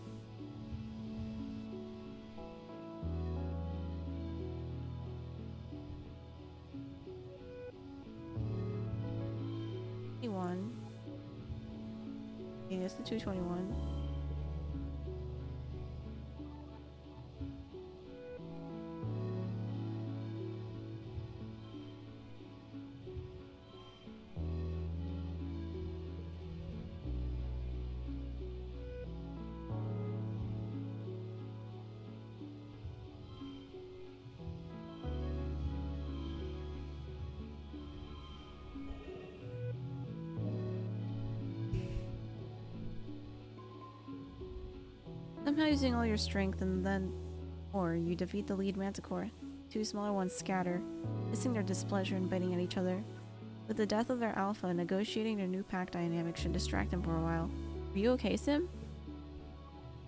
One. Okay, it's the 221. Somehow using all your strength and then more, you defeat the lead manticore. Two smaller ones scatter, hissing their displeasure and biting at each other. With the death of their alpha, negotiating their new pack dynamic should distract them for a while. Are you okay, Sim?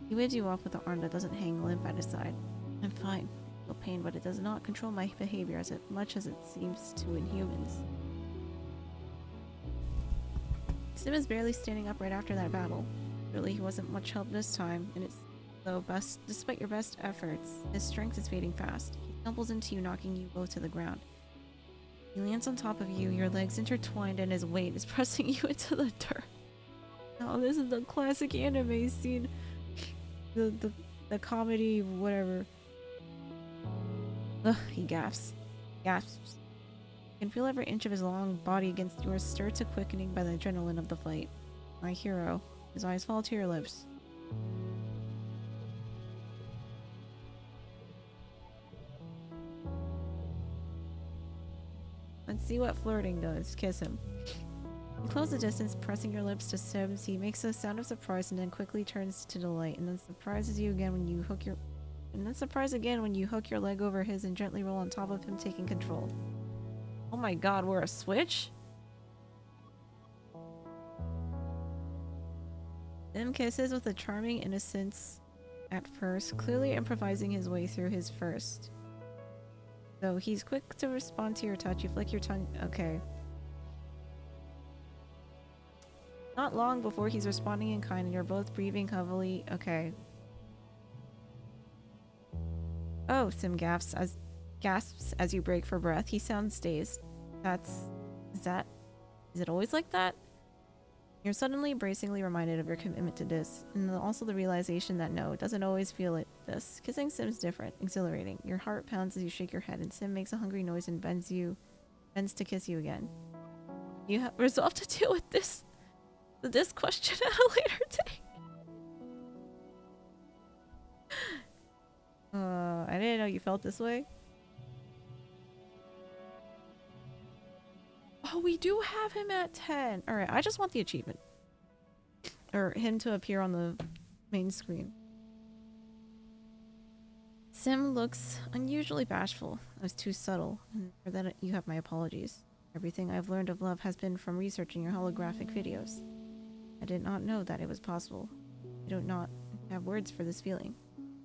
He waves you off with an arm that doesn't hang limp at his side. I'm fine. I feel pain, but it does not control my behavior as much as it seems to in humans. Sim is barely standing up right after that battle. Really, he wasn't much help this time, and despite your best efforts, his strength is fading fast. He stumbles into you, knocking you both to the ground. He lands on top of you, your legs intertwined, and his weight is pressing you into the dirt. Oh, this is the classic anime scene. The comedy, whatever. Ugh, he gasps. You can feel every inch of his long body against yours, stirred to quickening by the adrenaline of the fight. My hero. His eyes fall to your lips. Let's see what flirting does. Kiss him. You close the distance, pressing your lips to Sim's. He makes a sound of surprise and then quickly turns to delight, and then surprises you again when you hook your leg over his and gently roll on top of him, taking control. Oh my god, we're a switch? Sim kisses with a charming innocence at first, clearly improvising his way through his first. So he's quick to respond to your touch. You flick your tongue. Okay. Not long before he's responding in kind and you're both breathing heavily. Okay. Oh, Sim gasps as you break for breath. He sounds dazed. Is it always like that? You're suddenly bracingly reminded of your commitment to this, and also the realization that no, it doesn't always feel like this. Kissing Sim's different, exhilarating. Your heart pounds as you shake your head, and Sim makes a hungry noise and bends to kiss you again. You have resolved to deal with this question at a later date. I didn't know you felt this way. Oh, we do have him at 10. Alright, I just want the achievement. Or him to appear on the main screen. Sim looks unusually bashful. I was too subtle, and for that you have my apologies. Everything I've learned of love has been from researching your holographic videos. I did not know that it was possible. I do not have words for this feeling.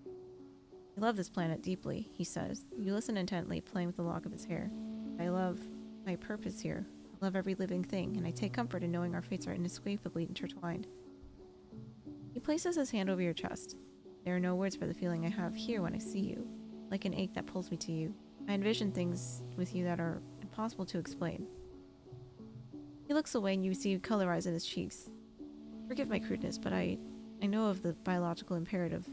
I love this planet deeply, he says. You listen intently, playing with the lock of his hair. I love my purpose here. I love every living thing, and I take comfort in knowing our fates are inescapably intertwined. He places his hand over your chest. There are no words for the feeling I have here when I see you, like an ache that pulls me to you. I envision things with you that are impossible to explain. He looks away and you see color rise in his cheeks. Forgive my crudeness, but I know of the biological imperative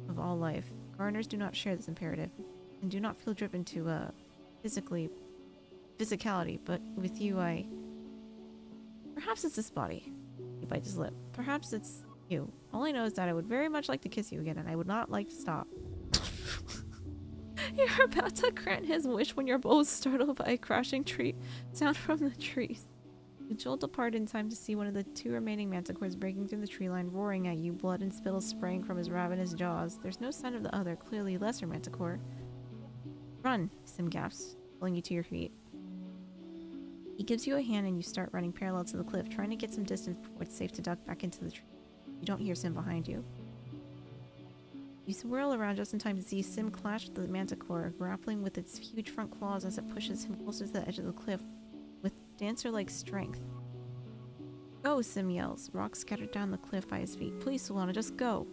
of all life. Gardeners do not share this imperative, and do not feel driven to, physicality, but with you perhaps it's this body. He bites his lip. Perhaps it's you. All I know is that I would very much like to kiss you again, and I would not like to stop. You're about to grant his wish when you're both startled by a crashing tree sound from the trees. You jolt apart in time to see one of the two remaining manticores breaking through the tree line, roaring at you, blood and spittle spraying from his ravenous jaws. There's no sign of the other, clearly lesser manticore. Run, Sim gasps, pulling you to your feet. He gives you a hand and you start running parallel to the cliff, trying to get some distance before it's safe to duck back into the tree. You don't hear Sim behind you. You swirl around just in time to see Sim clash with the manticore, grappling with its huge front claws as it pushes him closer to the edge of the cliff with dancer-like strength. Go, Sim yells, rocks scattered down the cliff by his feet. Please, Solana, just go.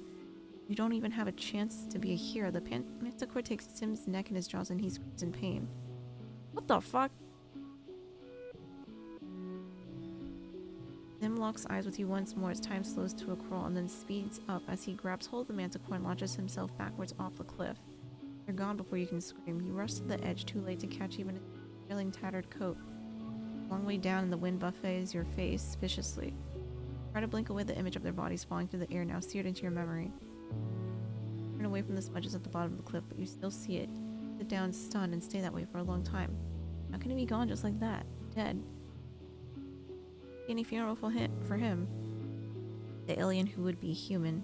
You don't even have a chance to be a hero. The manticore takes Sim's neck in his jaws and he screams in pain. What the fuck? Sim locks eyes with you once more as time slows to a crawl and then speeds up as he grabs hold of the manticore and launches himself backwards off the cliff. You're gone before you can scream. You rush to the edge, too late to catch even a trailing tattered coat. A long way down and the wind buffets your face viciously. Try to blink away the image of their bodies falling through the air now seared into your memory. Turn away from the smudges at the bottom of the cliff, but you still see it. Sit down stunned and stay that way for a long time. How can he be gone just like that? Dead. Any funeral for him? The alien who would be human.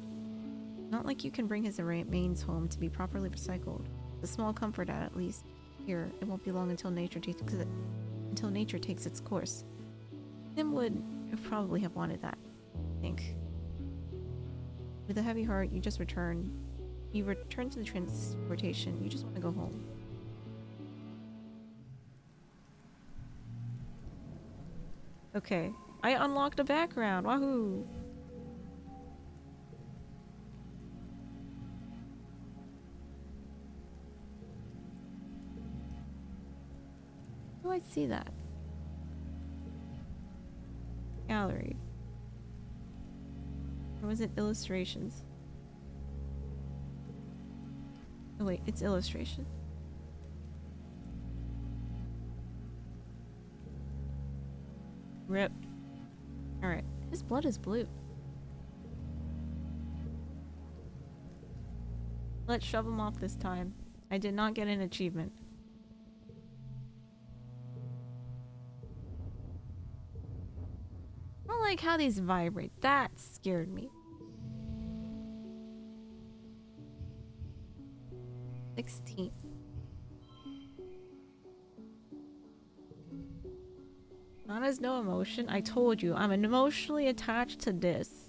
Not like you can bring his remains home to be properly recycled. A small comfort at least. Here, it won't be long until nature takes its course. Sim would probably have wanted that, I think. With a heavy heart, you return to the transportation. You just want to go home. Okay. I unlocked a background. Wahoo! How do I see that? Gallery. Or was it illustrations? Oh wait, it's illustration. Rip. Alright. His blood is blue. Let's shove him off this time. I did not get an achievement. I don't like how these vibrate. That scared me. 16. Not as no emotion. I told you, I'm emotionally attached to this.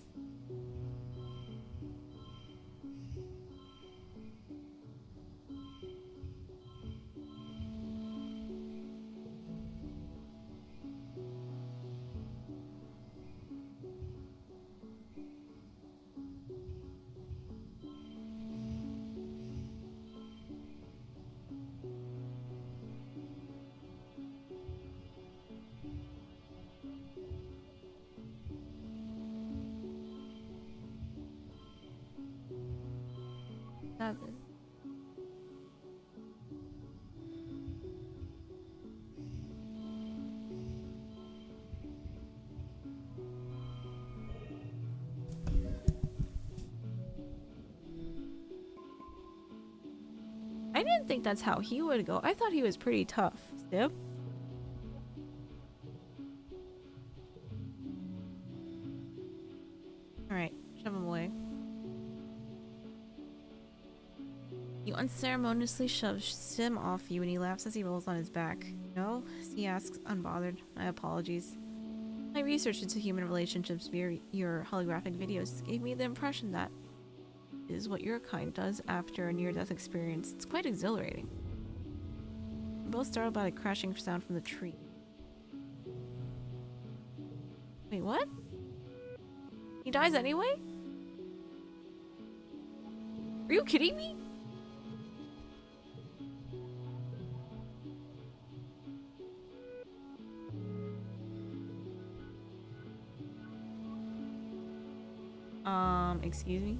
Seven. I didn't think that's how he would go. I thought he was pretty tough. Yep. Alright, shove him away. You unceremoniously shove Sim off you and he laughs as he rolls on his back. No? He asks, unbothered. My apologies. My research into human relationships via your holographic videos gave me the impression that is what your kind does after a near-death experience. It's quite exhilarating. We're both startled by the crashing sound from the tree. Wait, what? He dies anyway? Are you kidding me? Excuse me?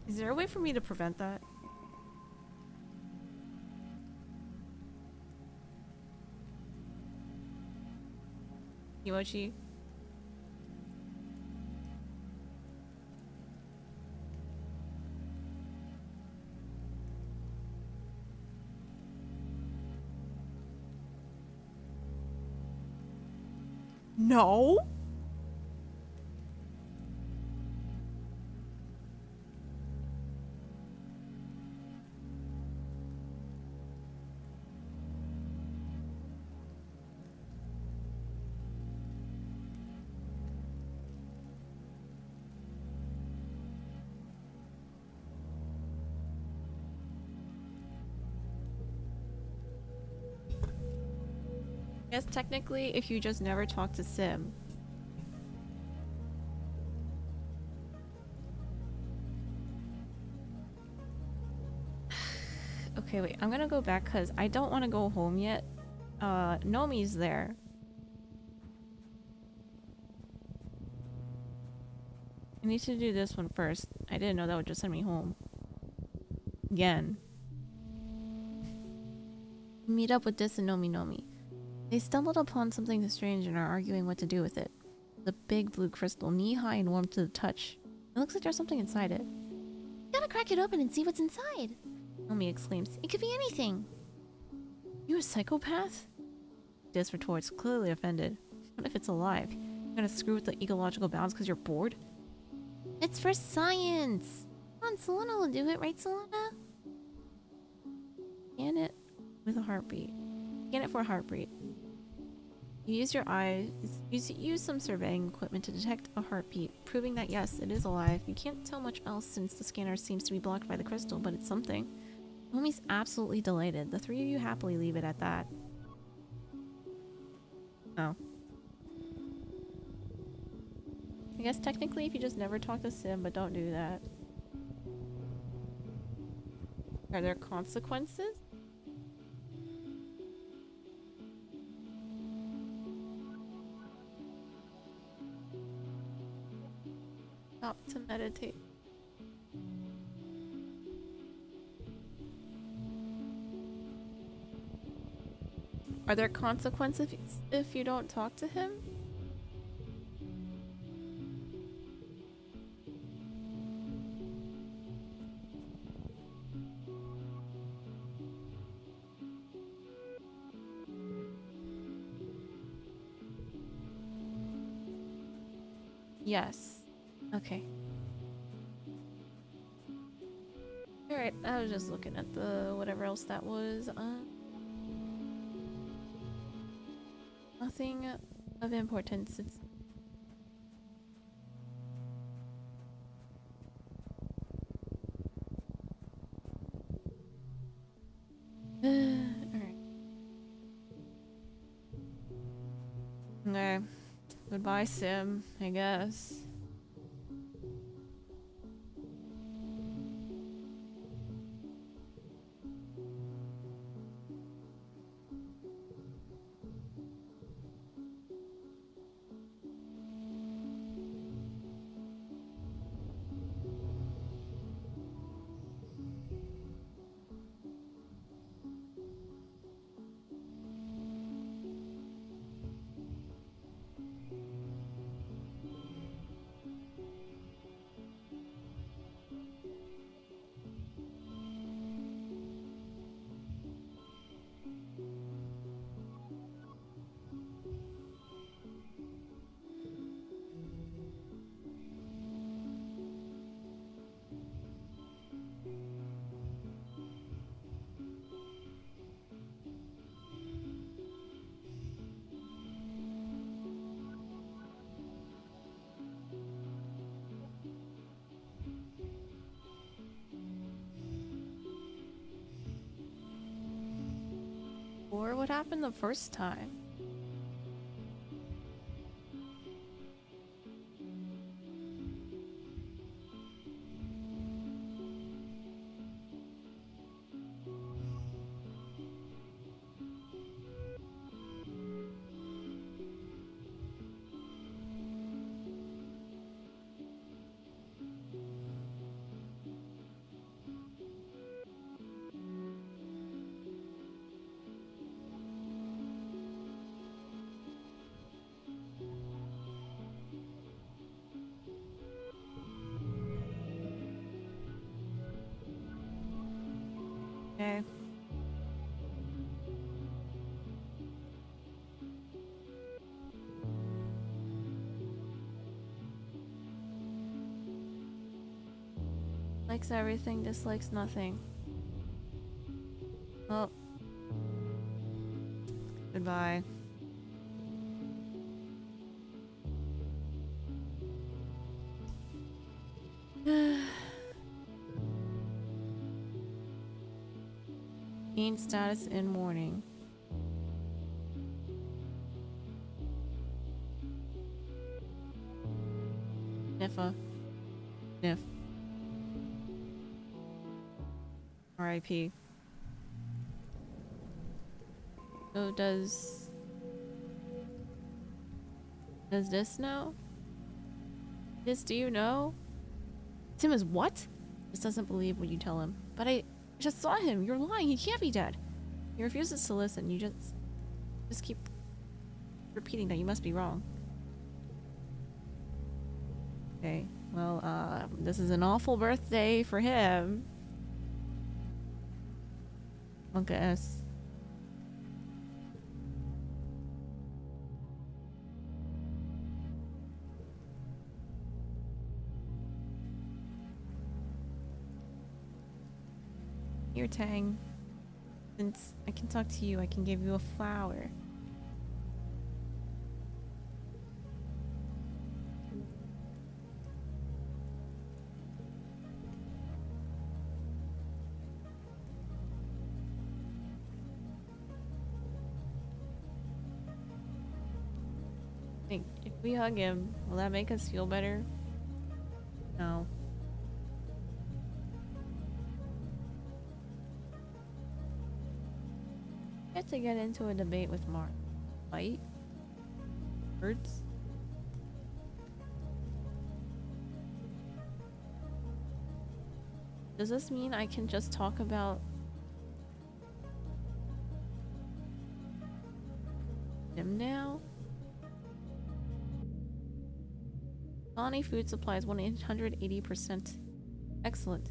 Is there a way for me to prevent that? Yoichi? No? Guess technically, if you just never talk to Sim. Okay, wait. I'm gonna go back because I don't want to go home yet. Nomi's there. I need to do this one first. I didn't know that would just send me home. Again. Meet up with this and Nomi. They stumbled upon something strange and are arguing what to do with it. The big blue crystal, knee-high and warm to the touch. It looks like there's something inside it. Gotta crack it open and see what's inside. Nomi exclaims, It could be anything. You a psychopath? Dis retorts, clearly offended. What if it's alive? You're gonna screw with the ecological balance because you're bored? It's for science. Come on, Selena will do it, right, Selena? Scan it with a heartbeat. Scan it for a heartbeat. You use your eyes, use some surveying equipment to detect a heartbeat, proving that yes, it is alive. You can't tell much else since the scanner seems to be blocked by the crystal, but it's something. Nomi's absolutely delighted. The three of you happily leave it at that. Oh. I guess technically if you just never talk to Sim, but don't do that. Are there consequences? Stop to meditate. Are there consequences if you don't talk to him? Yes. Okay. Alright, I was just looking at the whatever else that was. Nothing of importance. It's alright. Okay. Goodbye, Sim, I guess. Or what happened the first time? Okay. Likes everything, dislikes nothing. Oh. Goodbye. Gain status in mourning. Niffa. Niff. R.I.P. So does this know? This, do you know? Tim is what? Just doesn't believe what you tell him. But I just saw him. You're lying. He can't be dead. He refuses to listen. You just keep repeating that you must be wrong. Okay. Well, this is an awful birthday for him. Monka S. Here, Tang. Since I can talk to you, I can give you a flower. If we hug him, will that make us feel better? No. I have to get into a debate with Mark. Fight? Words? Does this mean I can just talk about him now? Bonnie Food Supplies 180%. Excellent.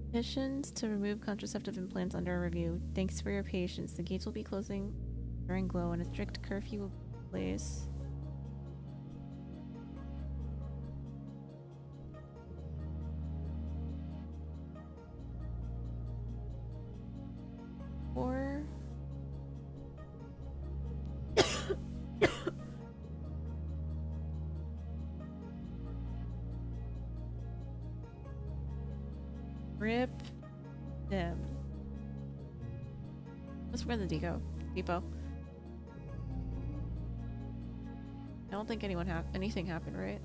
Petitions to remove contraceptive implants under review. Thanks for your patience. The gates will be closing during glow and a strict curfew will be in place. Or rip them. Let's wear the depot. I don't think anything happened, right?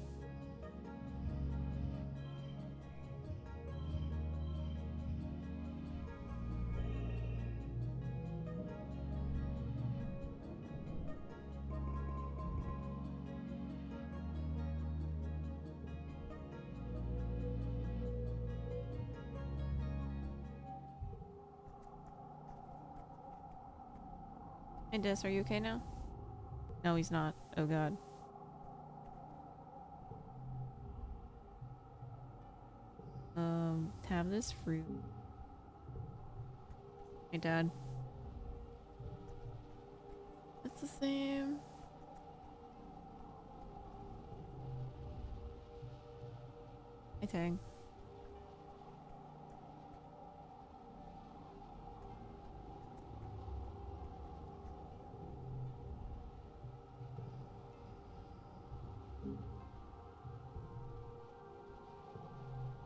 Hey Dis, are you okay now? No, he's not. Oh god. Have this fruit. Hey Dad. It's the same. Hey Tang.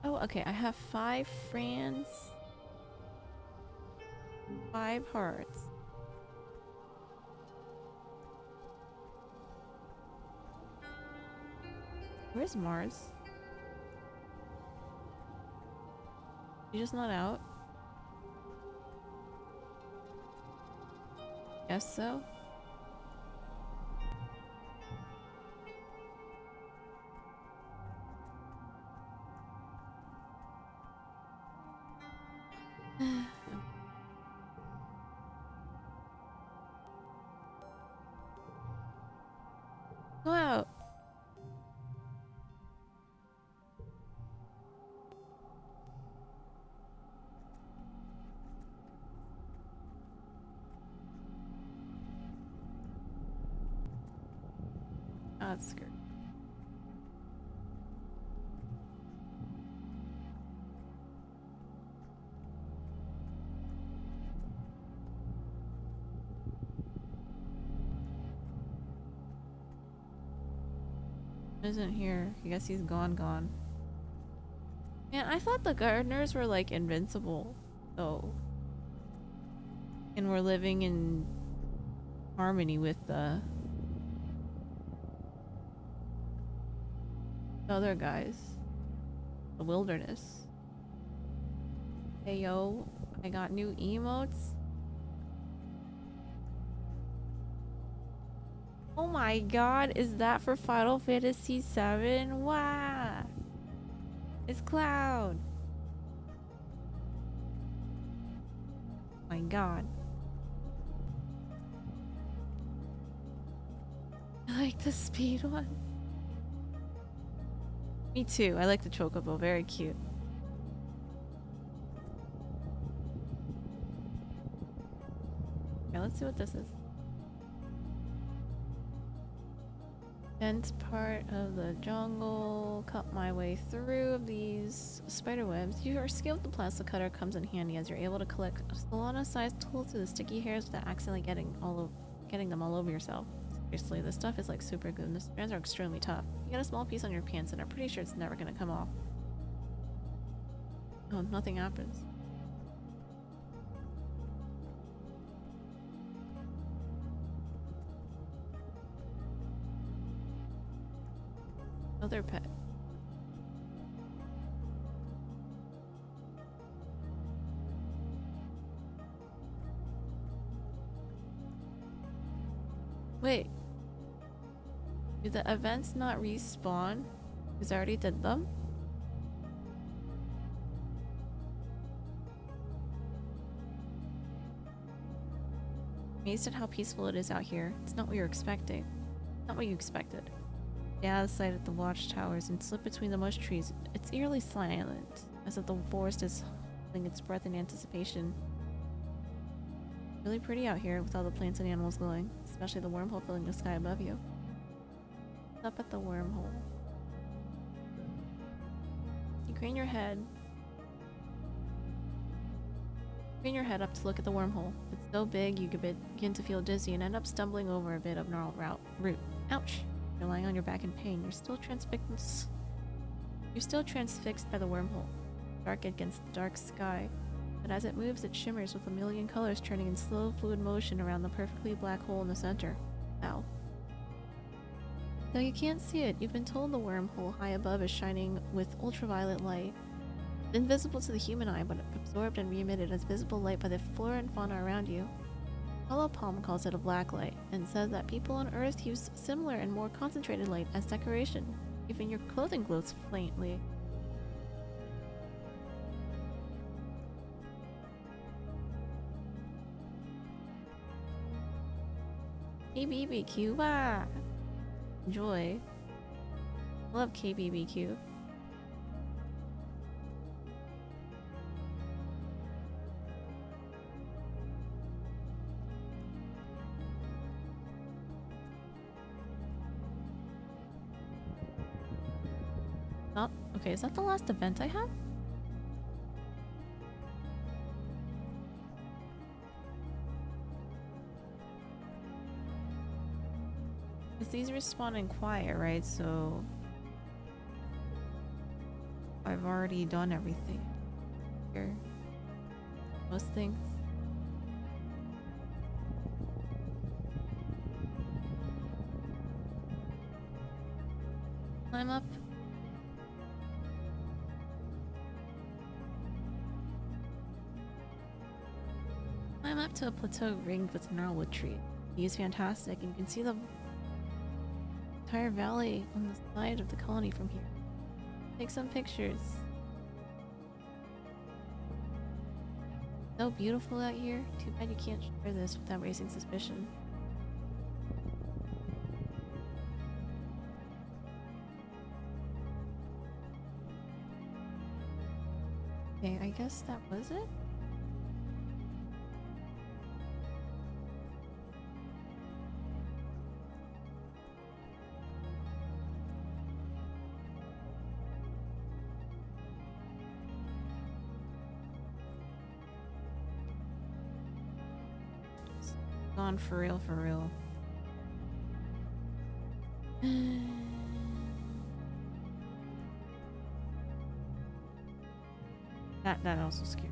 Oh, okay. I have 5 friends. 5 hearts. Where's Mars? You just not out? Guess so. Go out. Outskirt. Isn't here. I guess he's gone. Man, I thought the gardeners were like invincible, though. And we're living in harmony with the Other guys. The wilderness. Hey yo, I got new emotes. Oh my god, is that for Final Fantasy VII? Wow! It's Cloud! Oh my god. I like the speed one. Me too, I like the chocobo, very cute. Okay, let's see what this is. Dense part of the jungle. Cut my way through these spider webs. Your skill with the plastic cutter comes in handy as you're able to collect a Solana-sized tool through the sticky hairs without accidentally getting them all over yourself. Seriously, this stuff is like super good and the strands are extremely tough. You get a small piece on your pants and I'm pretty sure it's never gonna come off. Oh, nothing happens. Other pet. Wait. Do the events not respawn? Because I already did them? Amazed at how peaceful it is out here. It's not what you're expecting. Not what you expected. Stay out of sight at the watchtowers and slip between the mush trees. It's eerily silent, as if the forest is holding its breath in anticipation. Really pretty out here with all the plants and animals glowing, especially the wormhole filling the sky above you. Up at the wormhole. You crane your head. Crane your head up to look at the wormhole. It's so big you could begin to feel dizzy and end up stumbling over a bit of gnarled root. Ouch! You're lying on your back in pain. You're still transfixed by the wormhole, dark against the dark sky. But as it moves, it shimmers with a million colors turning in slow, fluid motion around the perfectly black hole in the center. Ow. Though you can't see it, you've been told the wormhole high above is shining with ultraviolet light. Invisible to the human eye, but absorbed and re-emitted as visible light by the flora and fauna around you. Hollow Palm calls it a black light, and says that people on Earth use similar and more concentrated light as decoration. Even your clothing glows faintly. KBBQ, wow! Enjoy. Love KBBQ. Oh, okay, is that the last event I have? Because these respawn in quiet, right? So I've already done everything here. Most things. Climb up. Climb up to a plateau ringed with gnarlwood tree. The view is fantastic, and you can see the entire valley on the side of the colony from here. Take some pictures. So beautiful out here. Too bad you can't share this without raising suspicion. Okay, I guess that was it? Gone for real, for real. That also scared me.